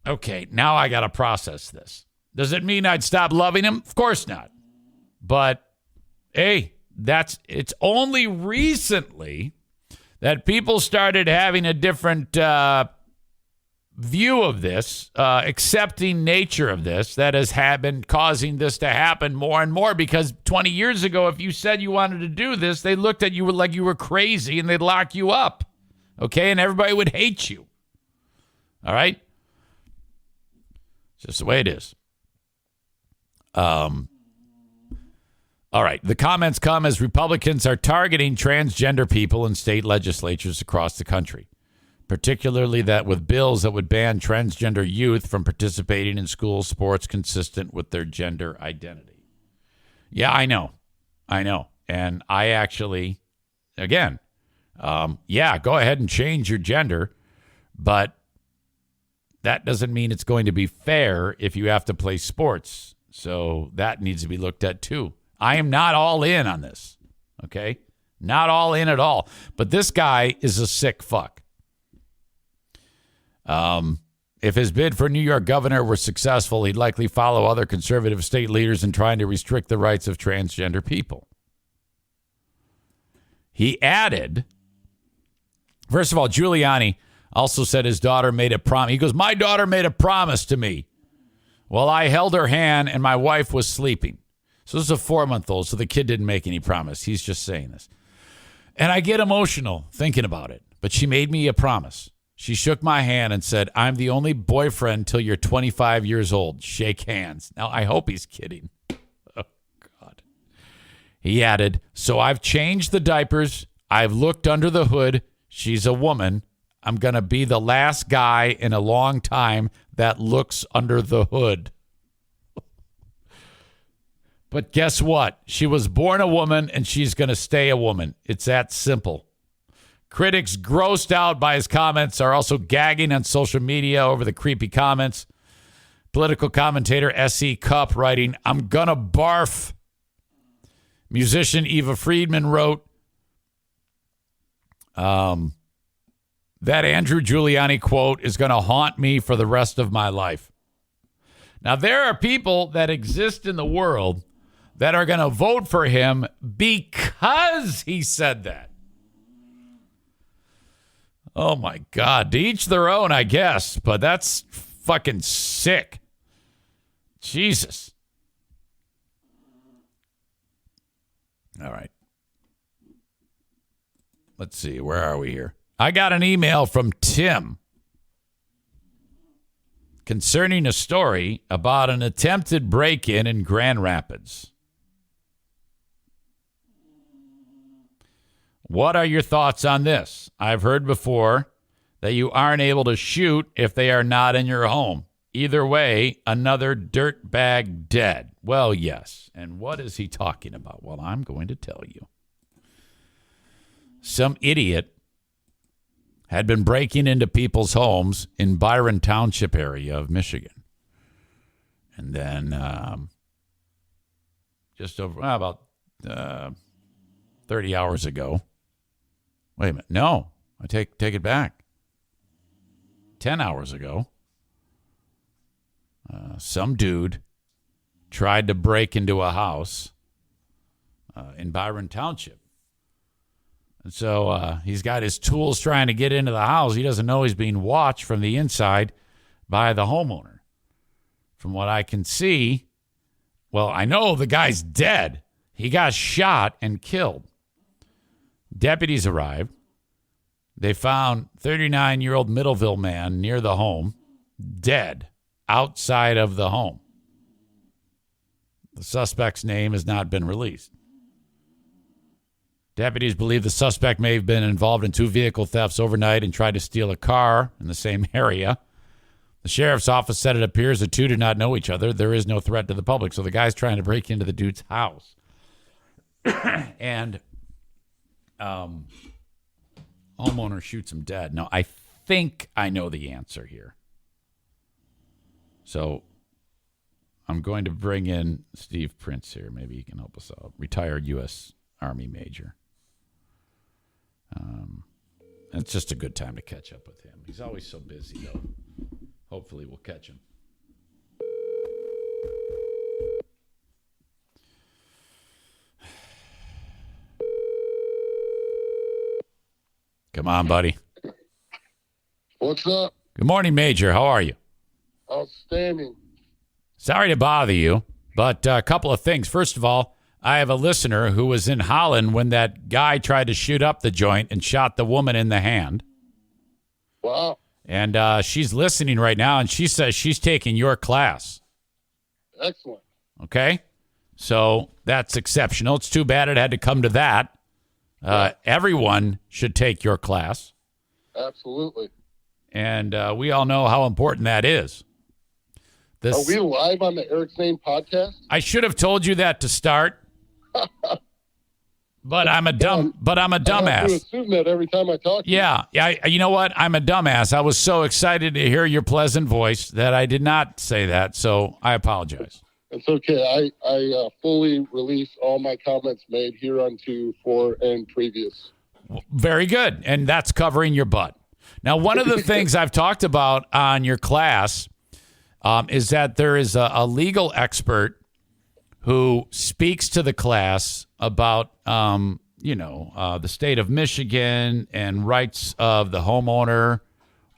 Okay, now I got to process this. Does it mean I'd stop loving him? Of course not. But, hey, it's only recently that people started having a different view of this, accepting nature of this, that has been causing this to happen more and more, because 20 years ago, if you said you wanted to do this, they looked at you like you were crazy and they'd lock you up, okay? And everybody would hate you, all right? It's just the way it is. All right, the comments come as Republicans are targeting transgender people in state legislatures across the country, particularly that with bills that would ban transgender youth from participating in school sports consistent with their gender identity. Yeah, I know. And I actually, again, yeah, go ahead and change your gender, but that doesn't mean it's going to be fair if you have to play sports. So that needs to be looked at too. I am not all in on this, okay? Not all in at all. But this guy is a sick fuck. If his bid for New York governor were successful, he'd likely follow other conservative state leaders in trying to restrict the rights of transgender people. He added, first of all, Giuliani also said his daughter made a promise. He goes, my daughter made a promise to me. Well, I held her hand and my wife was sleeping. So this is a 4-month-old, so the kid didn't make any promise. He's just saying this. And I get emotional thinking about it. But she made me a promise. She shook my hand and said, I'm the only boyfriend till you're 25 years old. Shake hands. Now, I hope he's kidding. Oh, God. He added, so I've changed the diapers. I've looked under the hood. She's a woman. I'm going to be the last guy in a long time that looks under the hood. But guess what? She was born a woman, and she's going to stay a woman. It's that simple. Critics grossed out by his comments are also gagging on social media over the creepy comments. Political commentator S.E. Cupp writing, "I'm gonna barf." Musician Eva Friedman wrote, that Andrew Giuliani quote is going to haunt me for the rest of my life. Now, there are people that exist in the world that are going to vote for him because he said that. Oh, my God. To each their own, I guess. But that's fucking sick. Jesus. All right. Let's see. Where are we here? I got an email from Tim concerning a story about an attempted break-in in Grand Rapids. What are your thoughts on this? I've heard before that you aren't able to shoot if they are not in your home. Either way, another dirtbag dead. Well, yes. And what is he talking about? Well, I'm going to tell you. Some idiot had been breaking into people's homes in Byron Township area of Michigan. And then just over about 30 hours ago. Wait a minute. No, I take it back. 10 hours ago, some dude tried to break into a house in Byron Township. And so he's got his tools trying to get into the house. He doesn't know he's being watched from the inside by the homeowner. From what I can see, well, I know the guy's dead. He got shot and killed. Deputies arrived. They found 39-year-old Middleville man near the home, dead, outside of the home. The suspect's name has not been released. Deputies believe the suspect may have been involved in 2 vehicle thefts overnight and tried to steal a car in the same area. The sheriff's office said it appears the two do not know each other. There is no threat to the public. So the guy's trying to break into the dude's house. And homeowner shoots him dead. Now, I think I know the answer here. So I'm going to bring in Steve Prince here. Maybe he can help us out. Retired U.S. Army major. It's just a good time to catch up with him. He's always so busy, though. Hopefully we'll catch him. Come on, buddy.
What's up?
Good morning, Major. How are you?
Outstanding.
Sorry to bother you, but a couple of things. First of all, I have a listener who was in Holland when that guy tried to shoot up the joint and shot the woman in the hand.
Wow.
And she's listening right now, and she says she's taking your class.
Excellent.
Okay? So that's exceptional. It's too bad it had to come to that. Everyone should take your class.
Absolutely.
And we all know how important that is.
Are we live on the Eric Zane podcast?
I should have told you that to start. But I'm a dumbass.
I have to assume that every time I talk to you.
Yeah. You know what? I'm a dumbass. I was so excited to hear your pleasant voice that I did not say that, so I apologize.
It's okay. I fully release all my comments made here unto for and previous.
Very good. And that's covering your butt. Now, one of the things I've talked about on your class is that there is a legal expert who speaks to the class about, the state of Michigan and rights of the homeowner,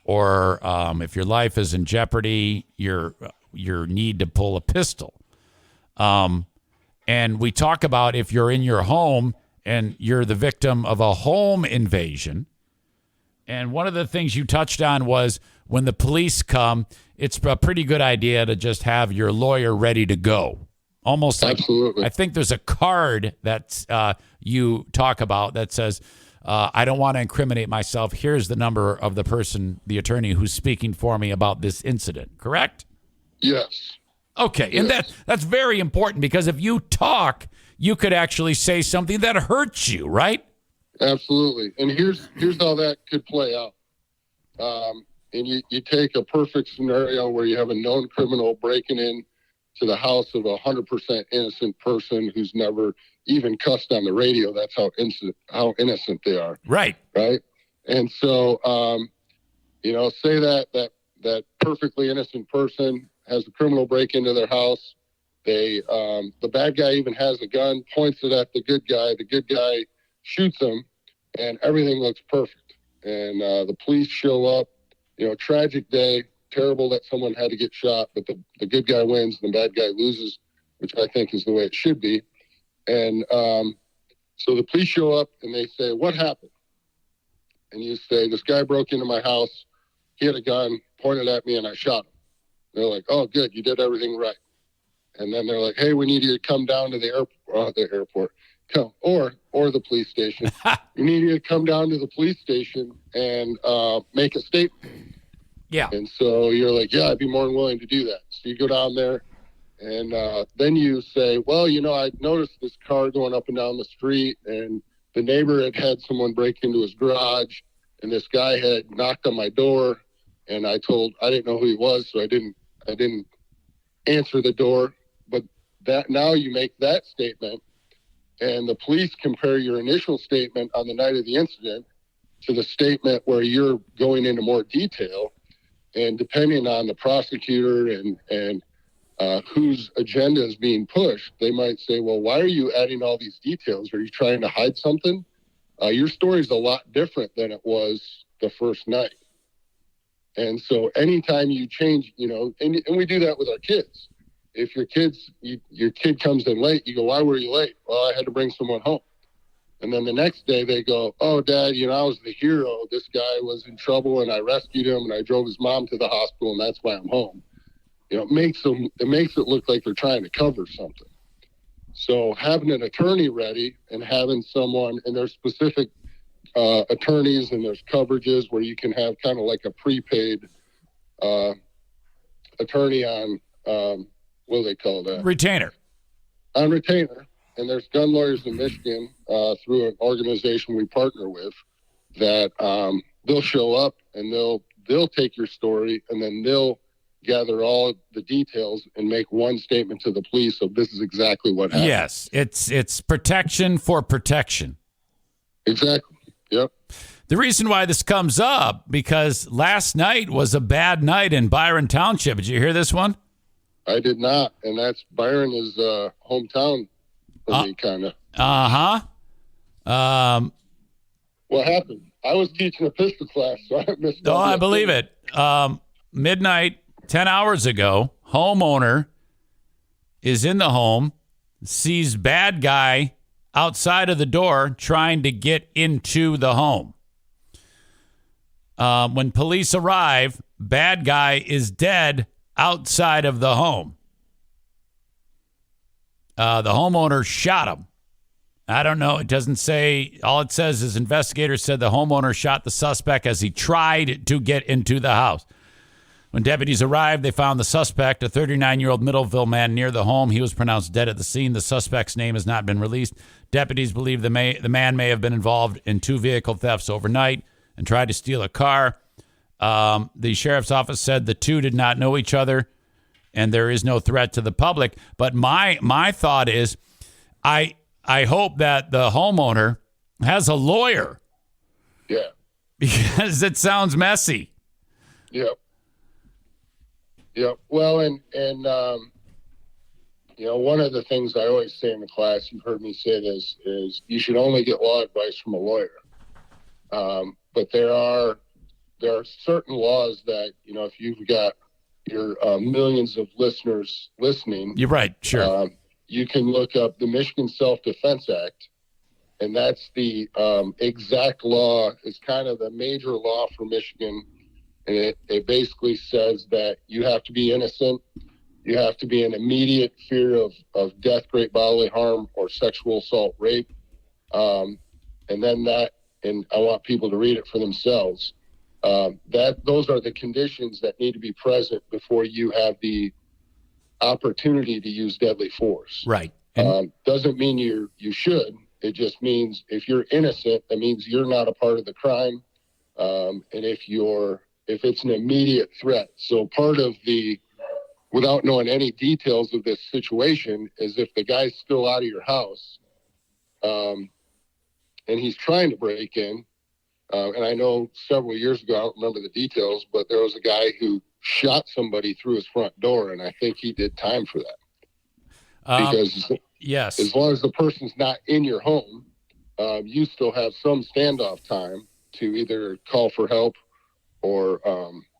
or if your life is in jeopardy, your need to pull a pistol. And we talk about if you're in your home and you're the victim of a home invasion. And one of the things you touched on was when the police come, it's a pretty good idea to just have your lawyer ready to go. Almost like,
absolutely.
I think there's a card that you talk about that says, I don't want to incriminate myself. Here's the number of the person, the attorney who's speaking for me about this incident. Correct?
Yes.
Okay, and that's very important because if you talk, you could actually say something that hurts you, right?
Absolutely. And here's how that could play out. And you take a perfect scenario where you have a known criminal breaking in to the house of a 100% innocent person who's never even cussed on the radio. That's how innocent they are.
Right.
Right. And so, say that perfectly innocent person has a criminal break into their house. The bad guy even has a gun, points it at the good guy. The good guy shoots him, and everything looks perfect. And the police show up. Tragic day. Terrible that someone had to get shot, but the good guy wins and the bad guy loses, which I think is the way it should be. And so the police show up and they say, "What happened?" And you say, "This guy broke into my house. He had a gun, pointed at me, and I shot him." They're like, "Oh, good. You did everything right." And then they're like, "Hey, we need you to come down to the airport. Or the police station. We need you to come down to the police station and make a statement."
Yeah.
And so you're like, "Yeah, I'd be more than willing to do that." So you go down there and then you say, "Well, I noticed this car going up and down the street, and the neighbor had someone break into his garage, and this guy had knocked on my door, and I didn't know who he was, so I didn't answer the door." But that now you make that statement, and the police compare your initial statement on the night of the incident to the statement where you're going into more detail. And depending on the prosecutor and whose agenda is being pushed, they might say, "Well, why are you adding all these details? Are you trying to hide something?" Your story is a lot different than it was the first night. And so anytime you change, and we do that with our kids. If your kid comes in late, you go, "Why were you late?" "Well, I had to bring someone home." And then the next day they go, "Oh, Dad, I was the hero. This guy was in trouble and I rescued him and I drove his mom to the hospital and that's why I'm home." It makes it look like they're trying to cover something. So having an attorney ready and having someone, and there's specific attorneys and there's coverages where you can have kind of like a prepaid attorney on, what do they call that?
Retainer.
On retainer. And there's gun lawyers in Michigan through an organization we partner with that they'll show up and they'll take your story and then they'll gather all the details and make one statement to the police of this is exactly what happened.
Yes, it's protection for protection.
Exactly. Yep.
The reason why this comes up, because last night was a bad night in Byron Township. Did you hear this one?
I did not. And Byron is hometown for me, kind of. What happened? I was teaching a pistol class, so I missed.
Oh, I believe it. Midnight, 10 hours ago, homeowner is in the home, sees bad guy outside of the door trying to get into the home. When police arrive, bad guy is dead outside of the home. The homeowner shot him. I don't know. It doesn't say. All it says is investigators said the homeowner shot the suspect as he tried to get into the house. When deputies arrived, they found the suspect, a 39-year-old Middleville man, near the home. He was pronounced dead at the scene. The suspect's name has not been released. Deputies believe the man may have been involved in 2 vehicle thefts overnight and tried to steal a car. The sheriff's office said the two did not know each other, and there is no threat to the public. But my thought is, I hope that the homeowner has a lawyer.
Yeah.
Because it sounds messy.
Yep. Yep. Well, and one of the things I always say in the class, you've heard me say this, is you should only get law advice from a lawyer. But there are certain laws that, if you've got your millions of listeners listening.
You're right. Sure.
You can look up the Michigan Self-Defense Act, and that's the exact law. It's kind of the major law for Michigan, and it basically says that you have to be innocent, you have to be in immediate fear of death, great bodily harm, or sexual assault, rape, and I want people to read it for themselves. Those are the conditions that need to be present before you have the opportunity to use deadly force.
Right.
Doesn't mean you should. It just means if you're innocent, that means you're not a part of the crime. And if it's an immediate threat. So part of without knowing any details of this situation, is if the guy's still out of your house, and he's trying to break in, and I know several years ago, I don't remember the details, but there was a guy who shot somebody through his front door, and I think he did time for that. Because
yes,
as long as the person's not in your home, you still have some standoff time to either call for help or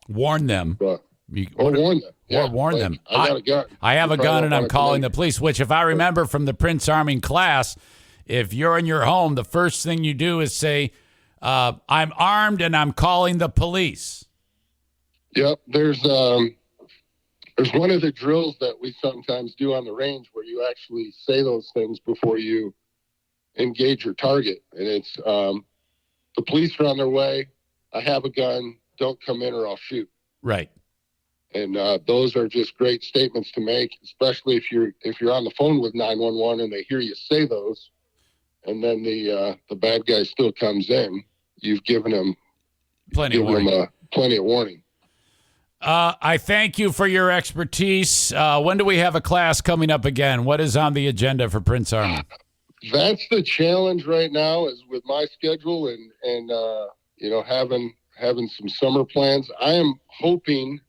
warn them.
Warn them. Yeah,
or warn them.
I got a gun.
I have a gun and I'm calling the
police.
police, which if I remember from the Prince Arming class, if you're in your home, the first thing you do is say, I'm armed and I'm calling the police.
Yep. There's one of the drills that we sometimes do on the range where you actually say those things before you engage your target. And it's, the police are on their way. I have a gun. Don't come in or I'll shoot.
Right.
And those are just great statements to make, especially if you're on the phone with 911 and they hear you say those, and then the bad guy still comes in. You've given him
plenty of warning.
Plenty of warning.
I thank you for your expertise. When do we have a class coming up again? What is on the agenda for Prince Army?
That's the challenge right now, is with my schedule and having some summer plans. I am hoping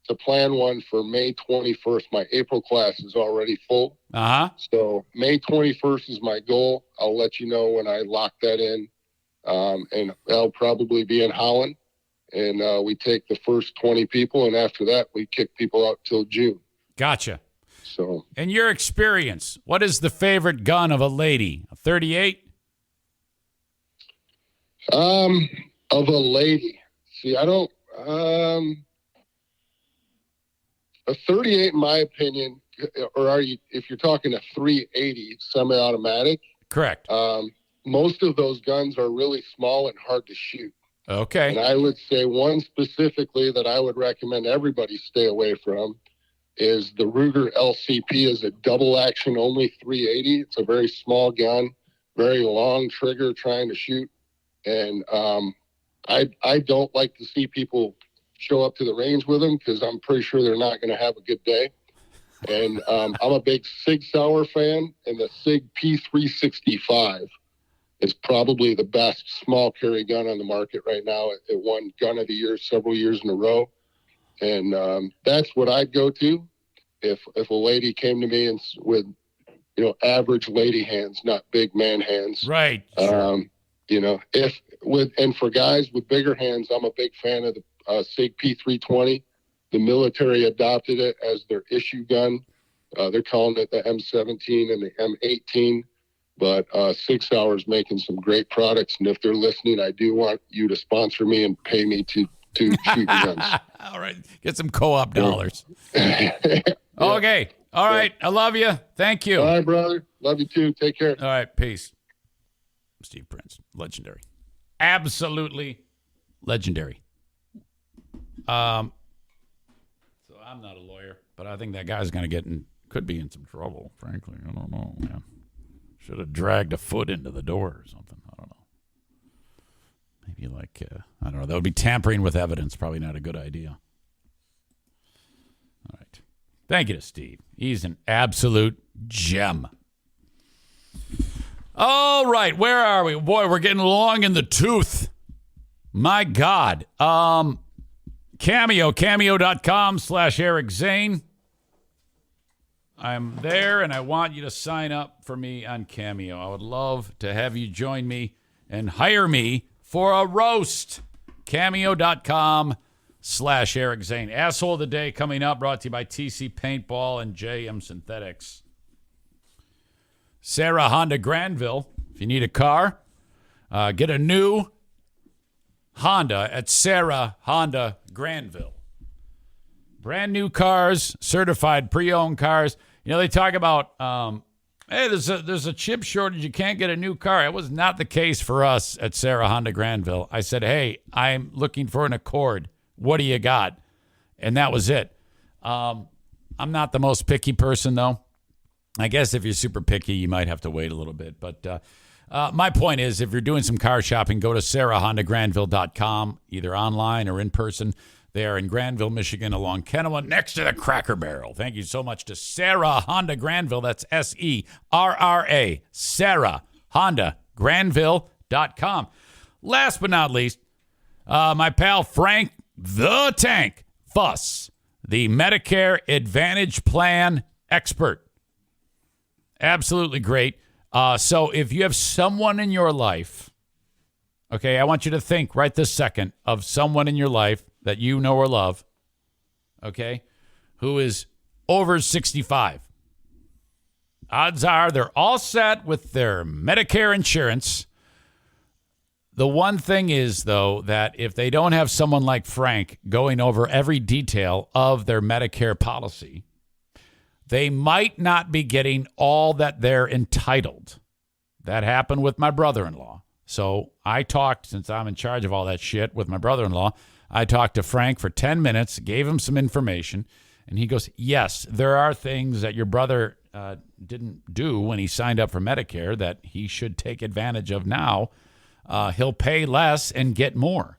to plan one for May 21st. My April class is already full. So May 21st is my goal. I'll let you know when I lock that in. And I'll probably be in Holland. And we take the first 20 people. And after that, we kick people out till June.
Gotcha.
So,
in your experience, what is the favorite gun of a lady? A 38?
Of a lady. See, I don't... a 38, in my opinion, or if you're talking a 380 semi-automatic.
Correct.
Most of those guns are really small and hard to shoot.
Okay.
And I would say one specifically that I would recommend everybody stay away from is the Ruger LCP. Is a double action only 380. It's a very small gun, very long trigger trying to shoot. And I don't like to see people show up to the range with them because I'm pretty sure they're not going to have a good day. And I'm a big Sig Sauer fan, and the Sig P365 is probably the best small carry gun on the market right now. It won Gun of the Year several years in a row. And that's what I'd go to if a lady came to me and with, average lady hands, not big man hands.
Right.
And for guys with bigger hands, I'm a big fan of the Sig P320. The military adopted it as their issue gun. They're calling it the M17 and the M18. But 6 Hour's making some great products. And if they're listening, I do want you to sponsor me and pay me to shoot the guns.
All right. Get some co-op dollars. Okay. All right. I love you. Thank you.
All right, brother. Love you too. Take care.
All right. Peace. Steve Prince. Legendary. Absolutely legendary. So I'm not a lawyer, but I think that guy's going to could be in some trouble, frankly. I don't know, man. Should have dragged a foot into the door or something. I don't know. Maybe I don't know. That would be tampering with evidence. Probably not a good idea. All right. Thank you to Steve. He's an absolute gem. All right. Where are we? Boy, we're getting long in the tooth. My God. Cameo.com/Eric Zane. I'm there, and I want you to sign up for me on Cameo. I would love to have you join me and hire me for a roast. Cameo.com/Eric Zane. Asshole of the Day coming up, brought to you by TC Paintball and JM Synthetics. Sarah Honda Granville. If you need a car, get a new Honda at Sarah Honda Granville. Brand new cars, certified pre-owned cars. They talk about, hey, there's a chip shortage. You can't get a new car. It was not the case for us at Sarah Honda Granville. I said, hey, I'm looking for an Accord. What do you got? And that was it. I'm not the most picky person, though. I guess if you're super picky, you might have to wait a little bit. But my point is, if you're doing some car shopping, go to sarahhondagranville.com, either online or in person. They are in Granville, Michigan, along Kennewa, next to the Cracker Barrel. Thank you so much to Sarah Honda Granville. That's SERRA, Sarah Honda Granville.com. Last but not least, my pal Frank the Tank Fuss, the Medicare Advantage Plan expert. Absolutely great. So if you have someone in your life, okay, I want you to think right this second of someone in your life that you know or love, okay, who is over 65. Odds are they're all set with their Medicare insurance. The one thing is, though, that if they don't have someone like Frank going over every detail of their Medicare policy, they might not be getting all that they're entitled. That happened with my brother-in-law. So I talked, since I'm in charge of all that shit with my brother-in-law, I talked to Frank for 10 minutes, gave him some information, and he goes, yes, there are things that your brother didn't do when he signed up for Medicare that he should take advantage of now. He'll pay less and get more.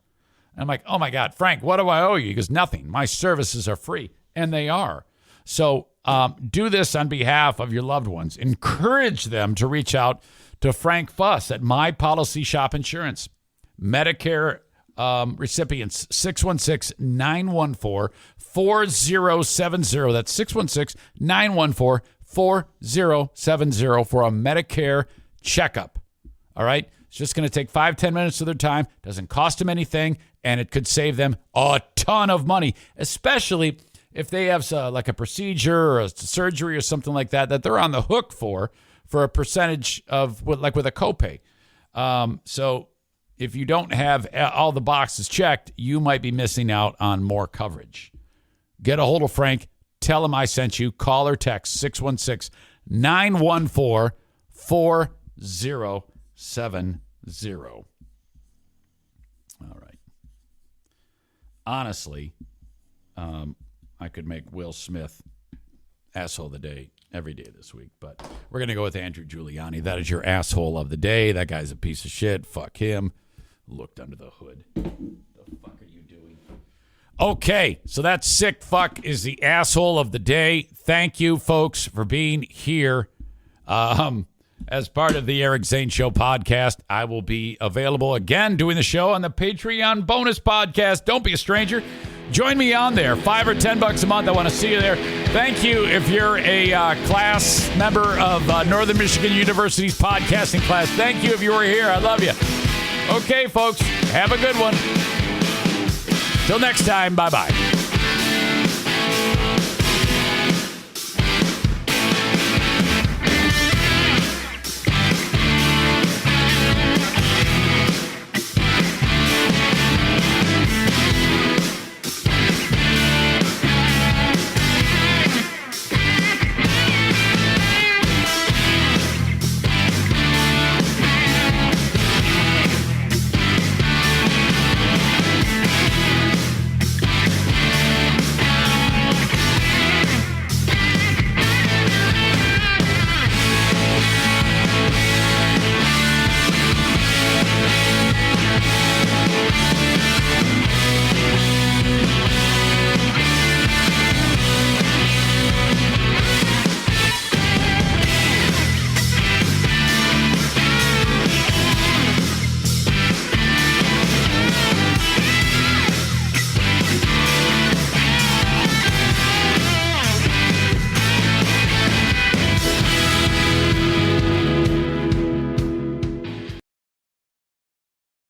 And I'm like, oh, my God, Frank, what do I owe you? He goes, nothing. My services are free, and they are. So do this on behalf of your loved ones. Encourage them to reach out to Frank Fuss at My Policy Shop Insurance. Medicare recipients, 616-914-4070. That's 616-914-4070 for a Medicare checkup. All right? It's just going to take 5-10 minutes of their time. Doesn't cost them anything, and it could save them a ton of money, especially if they have like a procedure or a surgery or something like that they're on the hook for a percentage of, like with a copay. So if you don't have all the boxes checked, you might be missing out on more coverage. Get a hold of Frank. Tell him I sent you. Call or text 616-914-4070. All right. Honestly, I could make Will Smith asshole of the day every day this week, but we're going to go with Andrew Giuliani. That is your asshole of the day. That guy's a piece of shit. Fuck him. Looked under the hood. The fuck are you doing? Okay, so that sick fuck is the asshole of the day. Thank you, folks, for being here. As part of the Eric Zane Show podcast, I will be available again doing the show on the Patreon bonus podcast. Don't be a stranger. Join me on there. $5 or $10 a month. I want to see you there. Thank you if you're a class member of Northern Michigan University's podcasting class. Thank you if you were here. I love you. Okay, folks. Have a good one. Till next time. Bye-bye.